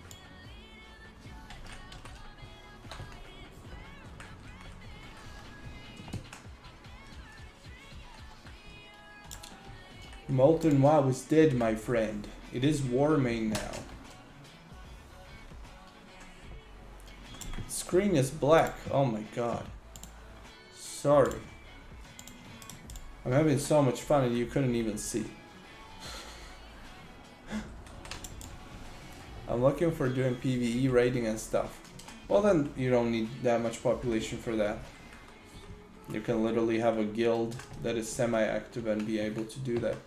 Molten WoW is dead, my friend. It is Warmane now. Screen is black. Oh my god. Sorry. I'm having so much fun and you couldn't even see. I'm looking for doing PvE raiding and stuff. Well then, you don't need that much population for that. You can literally have a guild that is semi-active and be able to do that.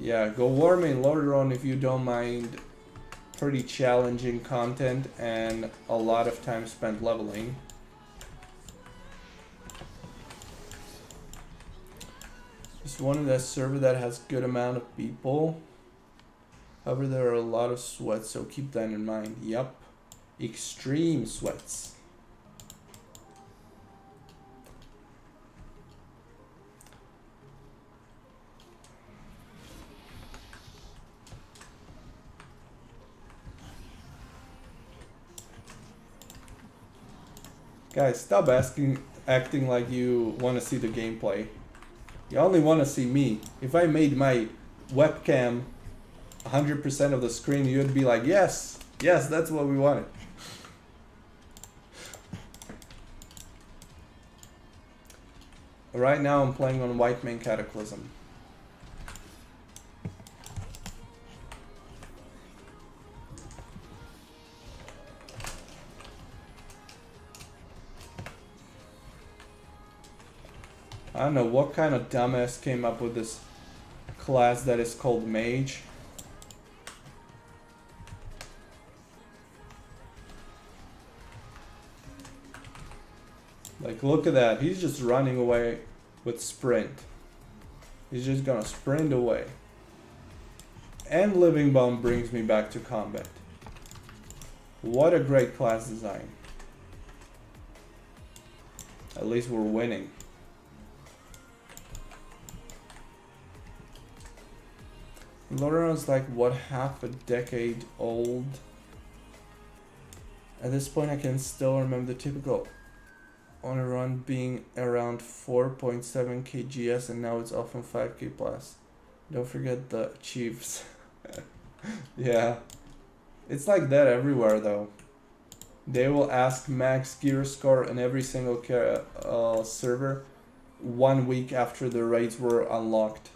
Yeah, go war main Lordaeron if you don't mind pretty challenging content and a lot of time spent leveling. Just wanted that server that has good amount of people. However, there are a lot of sweats, so keep that in mind. Yep. Extreme sweats. Guys, stop acting like you want to see the gameplay. You only want to see me. If I made my webcam 100% of the screen, you'd be like, yes, yes, that's what we wanted. Right now I'm playing on White Main Cataclysm. I don't know what kind of dumbass came up with this class that is called Mage. Like, look at that. He's just running away with sprint. He's just gonna sprint away. And Living Bomb brings me back to combat. What a great class design. At least we're winning. Lordaeron's like, what, half a decade old? At this point I can still remember the typical on a run being around 4.7 kgs and now it's often 5k plus. Don't forget the Chiefs. Yeah. It's like that everywhere though. They will ask max gear score in every single server 1 week after the raids were unlocked.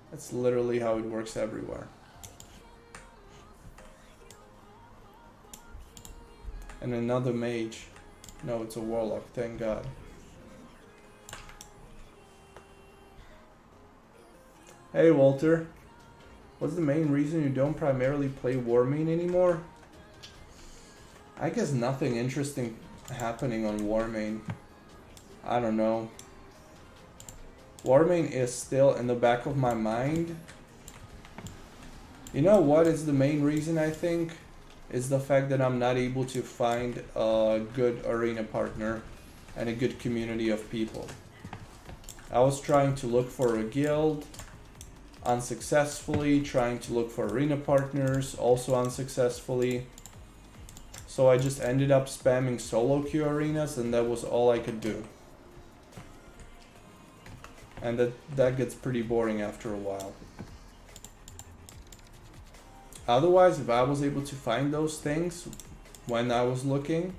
That's literally how it works everywhere. And another mage. No, it's a warlock, thank God. Hey Walter. What's the main reason you don't primarily play war main anymore? I guess nothing interesting happening on war main. I don't know. War main is still in the back of my mind. You know what is the main reason, I think? Is the fact that I'm not able to find a good arena partner and a good community of people. I was trying to look for a guild, unsuccessfully, trying to look for arena partners, also unsuccessfully. So I just ended up spamming solo queue arenas and that was all I could do. And that gets pretty boring after a while. Otherwise, if I was able to find those things when I was looking,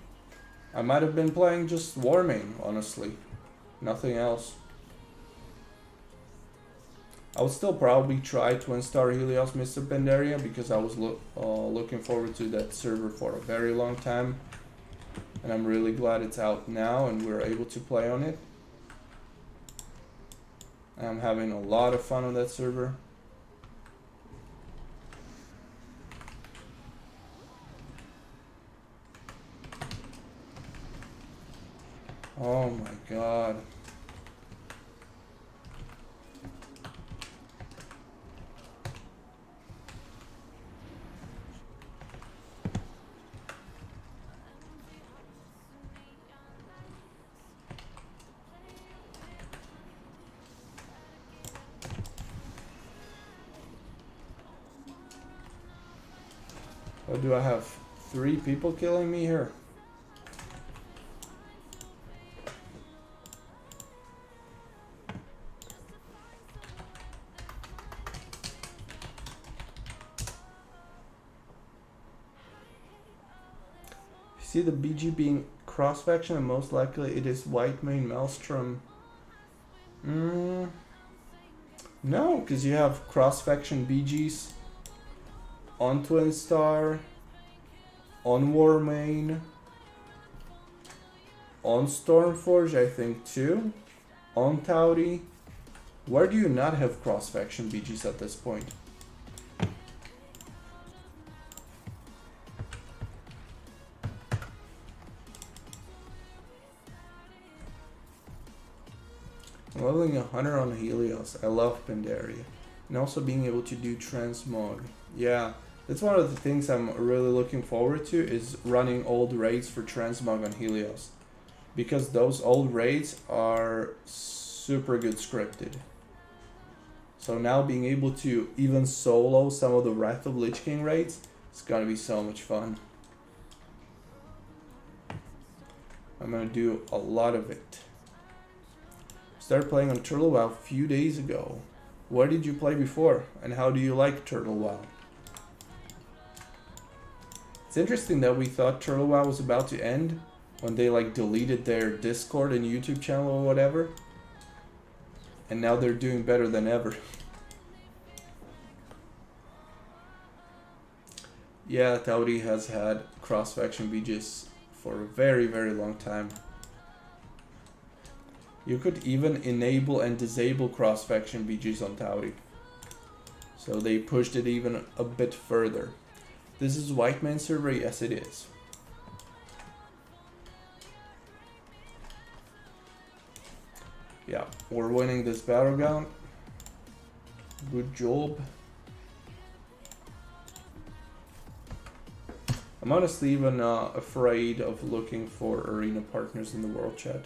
I might have been playing just war main, honestly. Nothing else. I would still probably try Twin Star Helios Mr. Pandaria because I was looking forward to that server for a very long time. And I'm really glad it's out now and we're able to play on it. I'm having a lot of fun on that server. Oh my God. Oh, do I have 3 people killing me here? See the BG being cross faction and most likely it is White Main Maelstrom. No, because you have cross faction BGs on Twin Star, on War Main, on Stormforge I think too, on Tauri. Where do you not have cross-faction BGs at this point? I'm leveling 100 on Helios. I love Pandaria. And also being able to do transmog. Yeah, that's one of the things I'm really looking forward to, is running old raids for transmog on Helios. Because those old raids are super good scripted. So now being able to even solo some of the Wrath of Lich King raids, it's gonna be so much fun. I'm gonna do a lot of it. Started playing on Turtle WoW a few days ago. What did you play before, and how do you like Turtle WoW? It's interesting that we thought Turtle WoW was about to end when they like deleted their Discord and YouTube channel or whatever. And now they're doing better than ever. Yeah, Tauri has had cross-faction BGs for a very, very long time. You could even enable and disable cross-faction BGs on Tauri. So they pushed it even a bit further. This is White Man server? Yes, it is. Yeah, we're winning this battleground. Good job. I'm honestly even afraid of looking for arena partners in the world chat.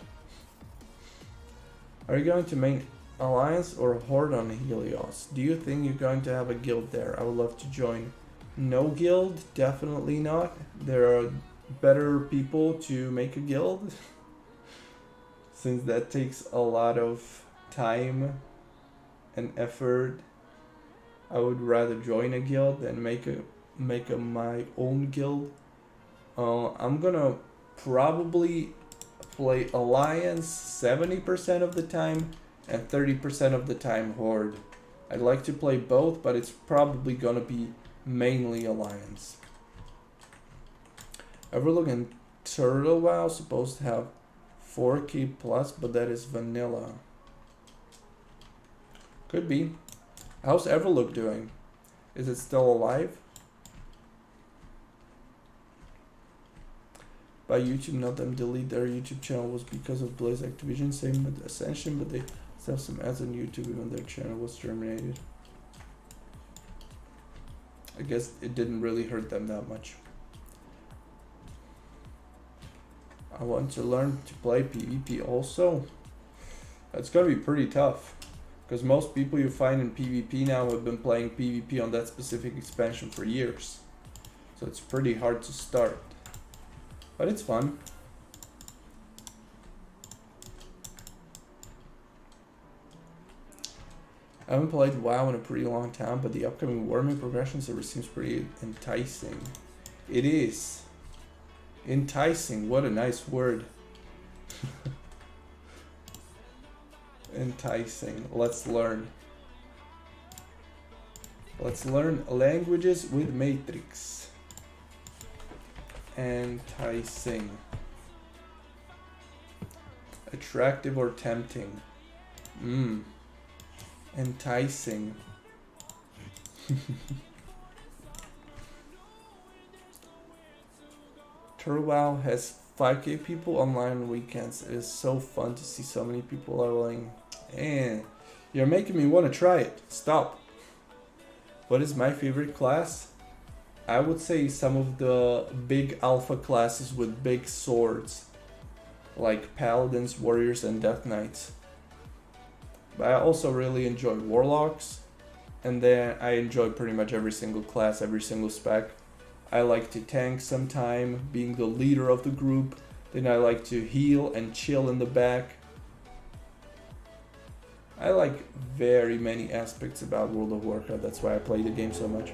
Are you going to main alliance or horde on Helios? Do you think you're going to have a guild there? I would love to join. No guild, definitely not. There are better people to make a guild. Since that takes a lot of time and effort, I would rather join a guild than make my own guild. I'm gonna probably play Alliance 70% of the time and 30% of the time Horde. I'd like to play both, but it's probably gonna be mainly Alliance. Everlook and Turtle WoW supposed to have 4K plus, but that is vanilla. Could be. How's Everlook doing? Is it still alive? By YouTube, not them delete their YouTube channel was because of Blaze Activision, same with Ascension, but they still have some ads on YouTube even their channel was terminated. I guess it didn't really hurt them that much. I want to learn to play PvP also. That's gonna be pretty tough, because most people you find in PvP now have been playing PvP on that specific expansion for years. So it's pretty hard to start. But it's fun. I haven't played WoW in a pretty long time, but the upcoming Warming progression server seems pretty enticing. It is. Enticing, what a nice word. Enticing. Let's learn. Let's learn languages with MEYTRIX. Enticing. Attractive or tempting. Enticing. Turtle WoW has 5k people online on weekends. It is so fun to see so many people leveling. And you're making me want to try it. Stop. What is my favorite class? I would say some of the big alpha classes with big swords, like paladins, warriors, and death knights. But I also really enjoy warlocks, and then I enjoy pretty much every single class, every single spec. I like to tank sometime, being the leader of the group. Then I like to heal and chill in the back. I like very many aspects about World of Warcraft. That's why I play the game so much.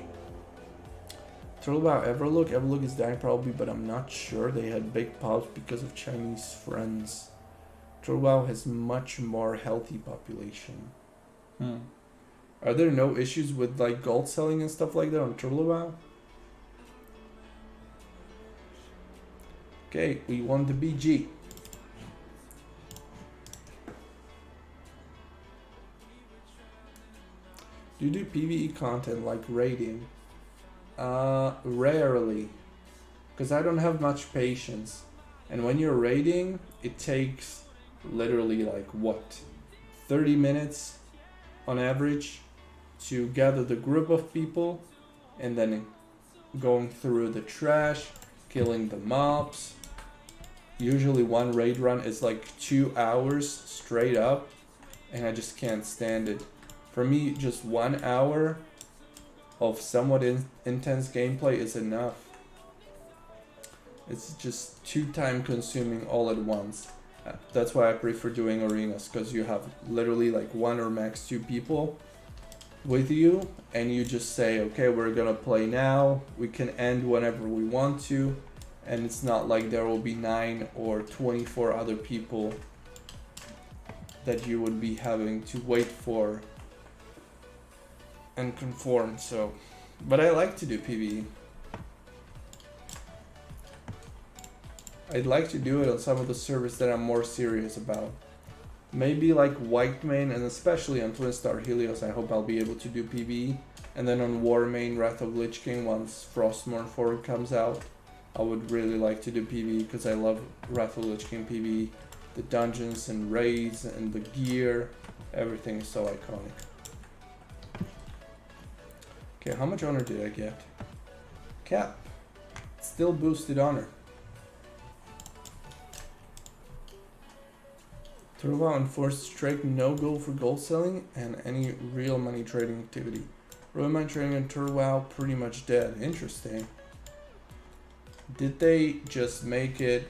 Turtle WoW Everlook. Everlook is dying probably, but I'm not sure. They had big pops because of Chinese friends. Turtle WoW has much more healthy population. Are there no issues with like gold selling and stuff like that on Turtle WoW? Okay, we won the BG. Do you do PvE content like raiding? Rarely, because I don't have much patience. And when you're raiding, it takes literally like what, 30 minutes on average to gather the group of people, and then going through the trash, killing the mobs. Usually one raid run is like 2 hours straight up, and I just can't stand it. For me, just 1 hour of somewhat intense gameplay is enough. It's just too time consuming all at once. That's why I prefer doing arenas, because you have literally like 1 or max 2 people with you, and you just say, okay, we're gonna play now, we can end whenever we want to, and it's not like there will be 9 or 24 other people that you would be having to wait for and conform. So, but I like to do PvE. I'd like to do it on some of the servers that I'm more serious about. Maybe like Whitemane, and especially on Twin Star Helios, I hope I'll be able to do PvE. And then on Warmane, Wrath of Lich King, once Frostmourne 4 comes out, I would really like to do PvE, because I love Wrath of Lich King PvE. The dungeons and raids and the gear, everything is so iconic. Okay, how much honor did I get? Cap. Still boosted honor. Turbo enforced strict no-go for gold selling and any real money trading activity. Royal mine trading and Turbo pretty much dead. Interesting. Did they just make it...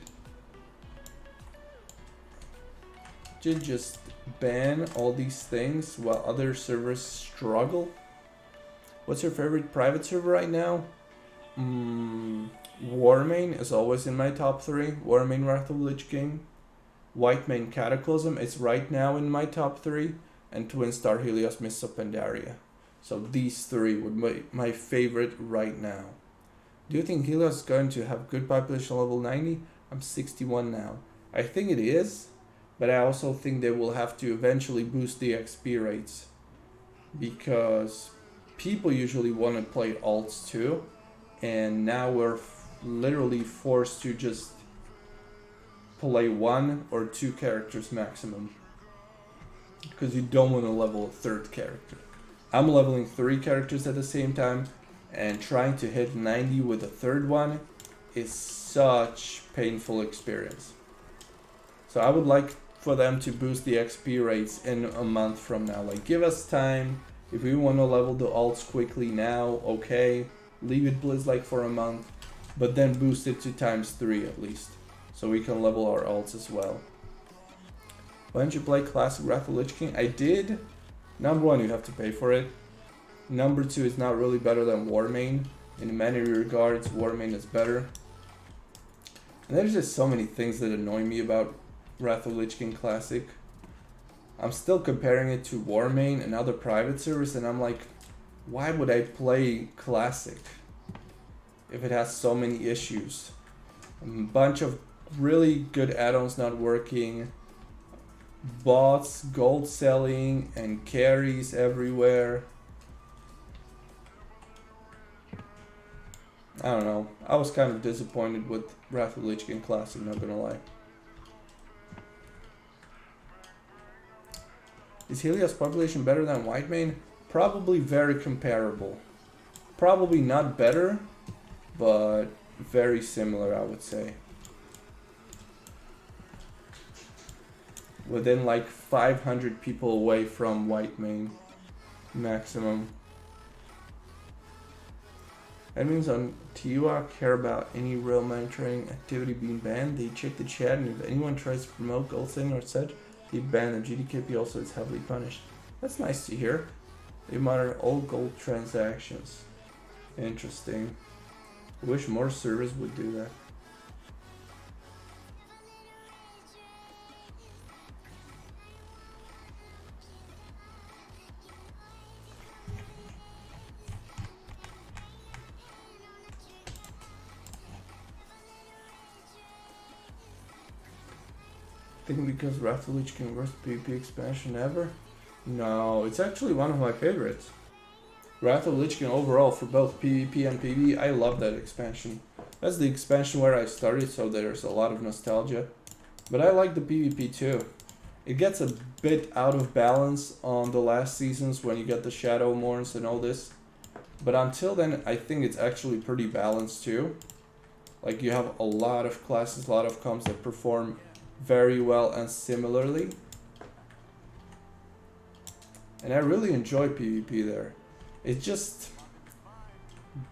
Did just ban all these things while other servers struggle? What's your favorite private server right now? Warmane is always in my top 3. Warmane Wrath of Lich King. Whitemane Cataclysm is right now in my top 3. And Twin Star Helios Mists of Pandaria. So these 3 would be my favorite right now. Do you think Helios is going to have good population level 90? I'm 61 now. I think it is. But I also think they will have to eventually boost the XP rates. Because people usually want to play alts too, and now we're literally forced to just play 1 or 2 characters maximum, because you don't want to level a 3rd character. I'm leveling 3 characters at the same time, and trying to hit 90 with a 3rd one is such painful experience. So I would like for them to boost the XP rates in a month from now. Like, give us time. If we want to level the alts quickly now, okay, leave it Blizz-like for a month, but then boost it to ×3 at least, so we can level our alts as well. Why didn't you play Classic Wrath of Lich King? I did. Number 1, you have to pay for it. Number 2, it's not really better than Warmane. In many regards, Warmane is better. And there's just so many things that annoy me about Wrath of Lich King Classic. I'm still comparing it to Warmane and other private servers, and I'm like, why would I play Classic if it has so many issues? A bunch of really good add-ons not working, bots, gold selling, and carries everywhere. I don't know. I was kind of disappointed with Wrath of Lich King Classic, not gonna lie. Is Helios population better than Whitemane? Probably very comparable. Probably not better, but very similar, I would say. Within like 500 people away from Whitemane maximum. Admins on Tiwa care about any real money trading activity being banned. They check the chat, and if anyone tries to promote gold selling or such, they ban them. GDKP also is heavily punished. That's nice to hear. They monitor all gold transactions. Interesting. I wish more servers would do that. I think because Wrath of Lich King worst PvP expansion ever? No, it's actually one of my favorites. Wrath of Lich King overall for both PvP and PvE, I love that expansion. That's the expansion where I started, so there's a lot of nostalgia. But I like the PvP too. It gets a bit out of balance on the last seasons when you get the Shadow Morns and all this. But until then, I think it's actually pretty balanced too. Like, you have a lot of classes, a lot of comps that perform very well and similarly. And I really enjoy PvP there. It's just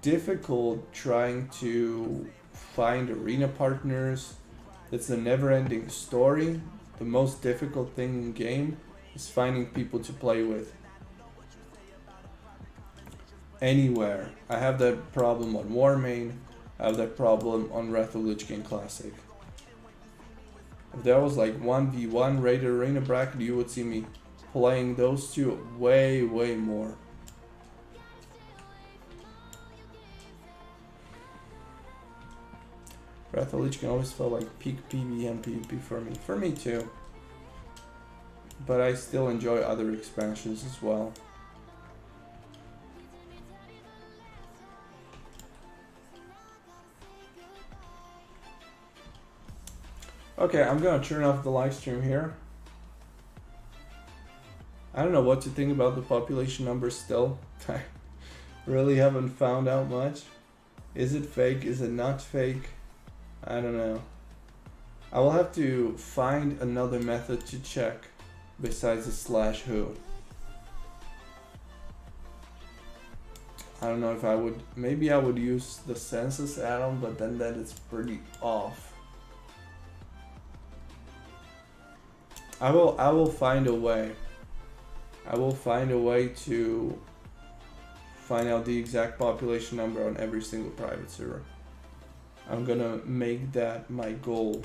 difficult trying to find arena partners. It's a never-ending story. The most difficult thing in game is finding people to play with. Anywhere. I have that problem on Warmane. I have that problem on Wrath of Lich King Classic. If there was like 1v1 rated arena bracket, you would see me playing those two way more. Wrath of Lich King always felt like peak PvE and PvP for me. For me too. But I still enjoy other expansions as well. Okay, I'm gonna turn off the live stream here. I don't know what to think about the population numbers still. I really haven't found out much. Is it fake? Is it not fake? I don't know. I will have to find another method to check besides the /who. I don't know if I would, maybe I would use the census add-on, but then that is pretty off. I will find a way. I will find a way to find out the exact population number on every single private server. I'm gonna make that my goal.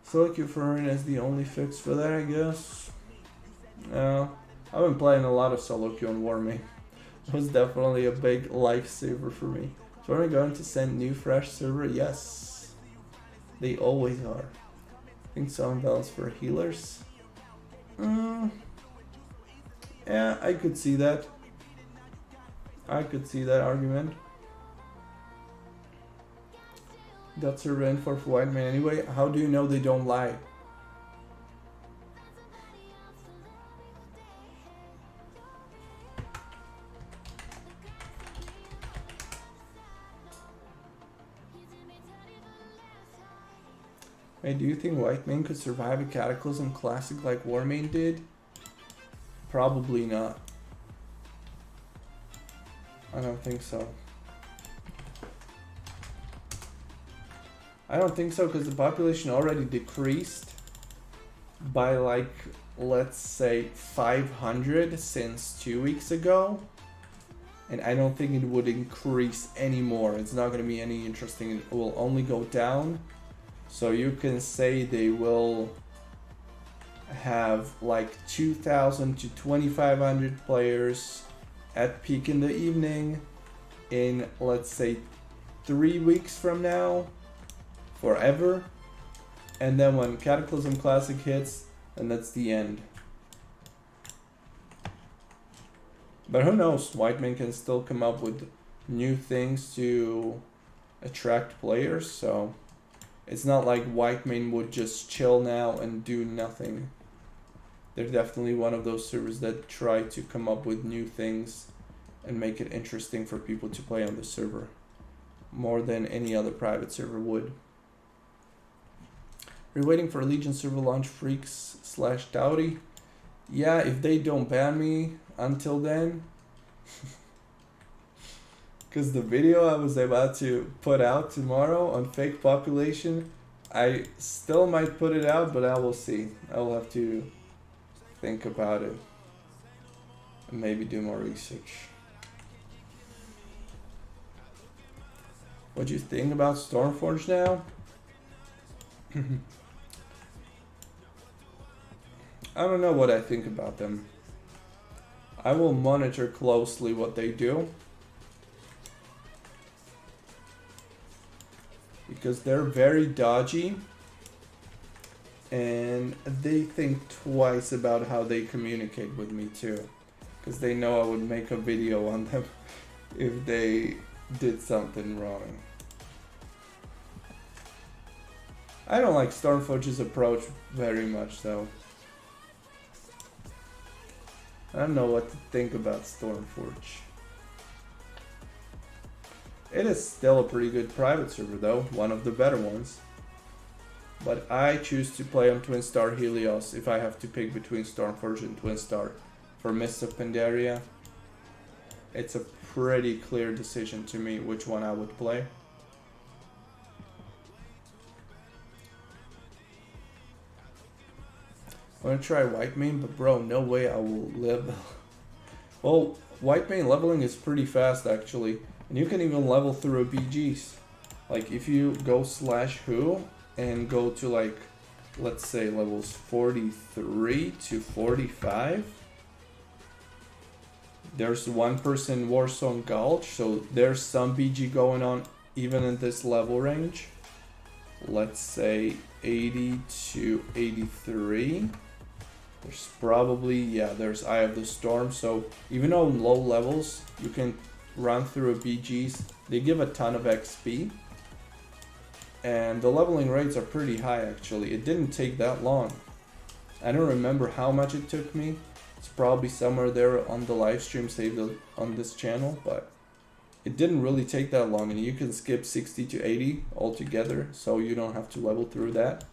Solo queue for arena is the only fix for that, I guess. No, I've been playing a lot of solo queue on Warming. It was definitely a big lifesaver for me. So are we going to send new fresh server? Yes. They always are. I think some balance for healers. Yeah, I could see that. I could see that argument. That's a rent for white man anyway. How do you know they don't lie? Hey, do you think white man could survive a Cataclysm Classic like Warmane did? Probably not. I don't think so. I don't think so because the population already decreased by like, let's say 500 since 2 weeks ago. And I don't think it would increase anymore. It's not going to be any interesting. It will only go down. So you can say they will have like 2,000 to 2,500 players at peak in the evening in, let's say, 3 weeks from now, forever. And then when Cataclysm Classic hits, and that's the end. But who knows, Whiteman can still come up with new things to attract players, so it's not like Whiteman would just chill now and do nothing. They're definitely one of those servers that try to come up with new things and make it interesting for people to play on the server, more than any other private server would. We're waiting for Legion server launch freaks / Dowdy. Yeah, if they don't ban me until then. Because the video I was about to put out tomorrow on fake population, I still might put it out, but I will see. I will have to think about it and maybe do more research. What do you think about Stormforge now? I don't know what I think about them. I will monitor closely what they do, because they're very dodgy and they think twice about how they communicate with me too, because they know I would make a video on them if they did something wrong. I don't like Stormforge's approach very much though. I don't know what to think about Stormforge. It is still a pretty good private server though, one of the better ones. But I choose to play on Twin Star Helios if I have to pick between Stormforge and Twin Star. For Mists of Pandaria, it's a pretty clear decision to me which one I would play. I want to try White Mane, but bro, no way I will level. Well, White Mane leveling is pretty fast actually, and you can even level through a BGs. Like if you go /who and go to like, let's say levels 43 to 45, there's one person Warzone Gulch, so there's some BG going on even in this level range. Let's say 80 to 83. There's probably, yeah, there's Eye of the Storm. So even on low levels, you can run through a BGs. They give a ton of XP. And the leveling rates are pretty high actually. It didn't take that long. I don't remember how much it took me. It's probably somewhere there on the live stream saved on this channel, but it didn't really take that long, and you can skip 60 to 80 altogether, so you don't have to level through that.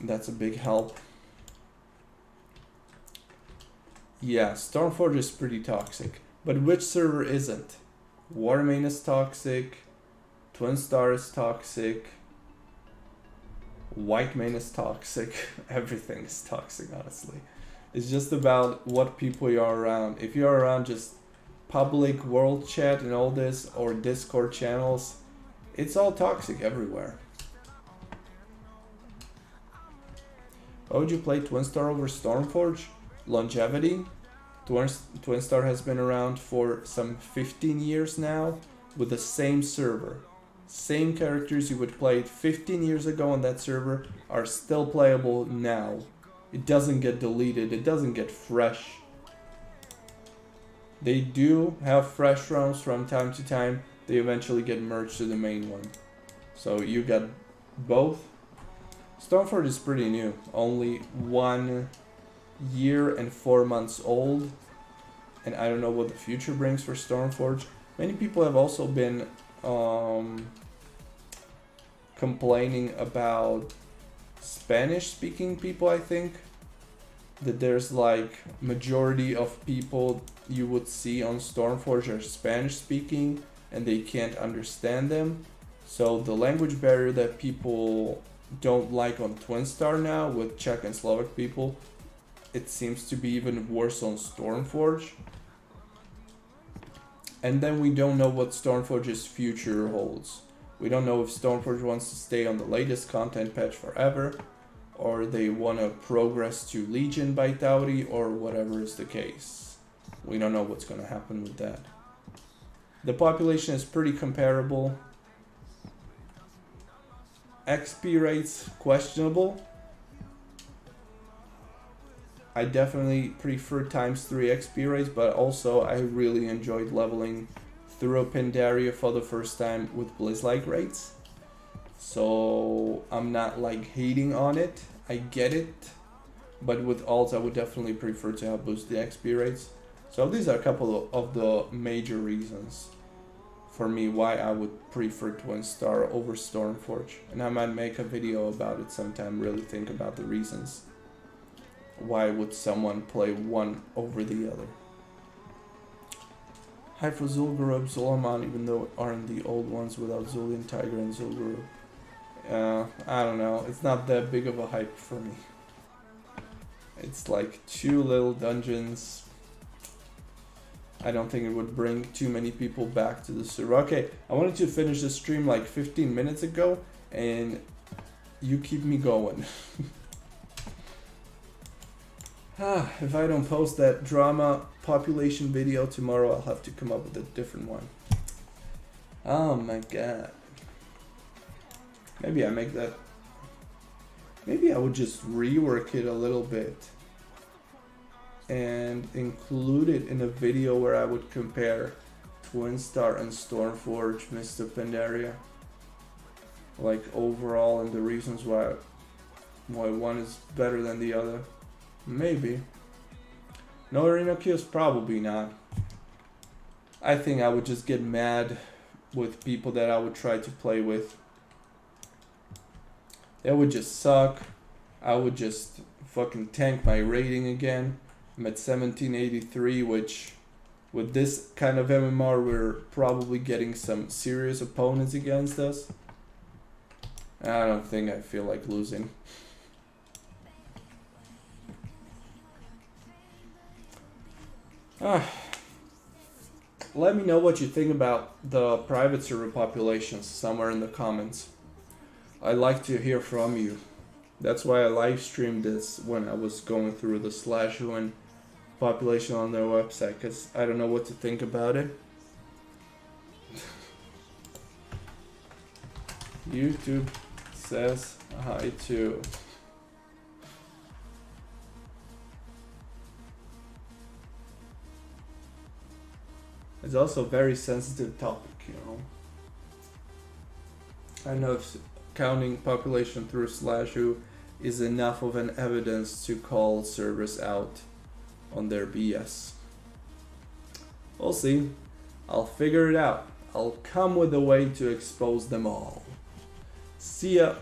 That's a big help. Yeah, Stormforge is pretty toxic, but which server isn't? Warmane is toxic, Twin Star is toxic, White Mane is toxic, everything is toxic honestly. It's just about what people you are around. If you're around just public world chat and all this, or Discord channels, it's all toxic everywhere. Why would you play Twin Star over Stormforge? Longevity. Twin Star has been around for some 15 years now with the same server. Same characters you would play 15 years ago on that server are still playable now. It doesn't get deleted, it doesn't get fresh. They do have fresh rounds from time to time. They eventually get merged to the main one. So you got both. Stormforge is pretty new, only 1 year and 4 months old, and I don't know what the future brings for Stormforge. Many people have also been complaining about Spanish speaking people. I think that there's like majority of people you would see on Stormforge are Spanish speaking and they can't understand them. So the language barrier that people don't like on Twin Star now with Czech and Slovak people, it seems to be even worse on Stormforge. And then we don't know what Stormforge's future holds. We don't know if Stormforge wants to stay on the latest content patch forever, or they want to progress to Legion Vitality, or whatever is the case. We don't know what's going to happen with that. The population is pretty comparable. XP rates questionable. I definitely prefer ×3 XP rates, but also I really enjoyed leveling through Pandaria for the first time with Blizz-like rates. So I'm not like hating on it, I get it, but with alts I would definitely prefer to have boosted XP rates. So these are a couple of the major reasons for me why I would prefer Twin Star over Stormforge, and I might make a video about it sometime, really think about the reasons. Why would someone play one over the other? Hi for Zul'Gurub, Zulaman, even though it aren't the old ones without Zulian, Tiger, and Zul'Gurub. I don't know, it's not that big of a hype for me. It's like 2 little dungeons. I don't think it would bring too many people back to the server. Okay, I wanted to finish the stream like 15 minutes ago, and you keep me going. If I don't post that drama population video tomorrow, I'll have to come up with a different one. Oh my god. Maybe I make that. Maybe I would just rework it a little bit and include it in a video where I would compare Twin Star and Stormforge Mist of Pandaria. Like overall, and the reasons why one is better than the other. Maybe. No arena kills, probably not. I think I would just get mad with people that I would try to play with. That would just suck. I would just fucking tank my rating again. I'm at 1783, which with this kind of MMR, we're probably getting some serious opponents against us. I don't think I feel like losing. Let me know what you think about the private server populations somewhere in the comments. I'd like to hear from you. That's why I live streamed this when I was going through the /UN population on their website, because I don't know what to think about it. YouTube says hi too. It's also a very sensitive topic, you know. I know if counting population through /U is enough of an evidence to call servers out on their BS. We'll see. I'll figure it out. I'll come with a way to expose them all. See ya.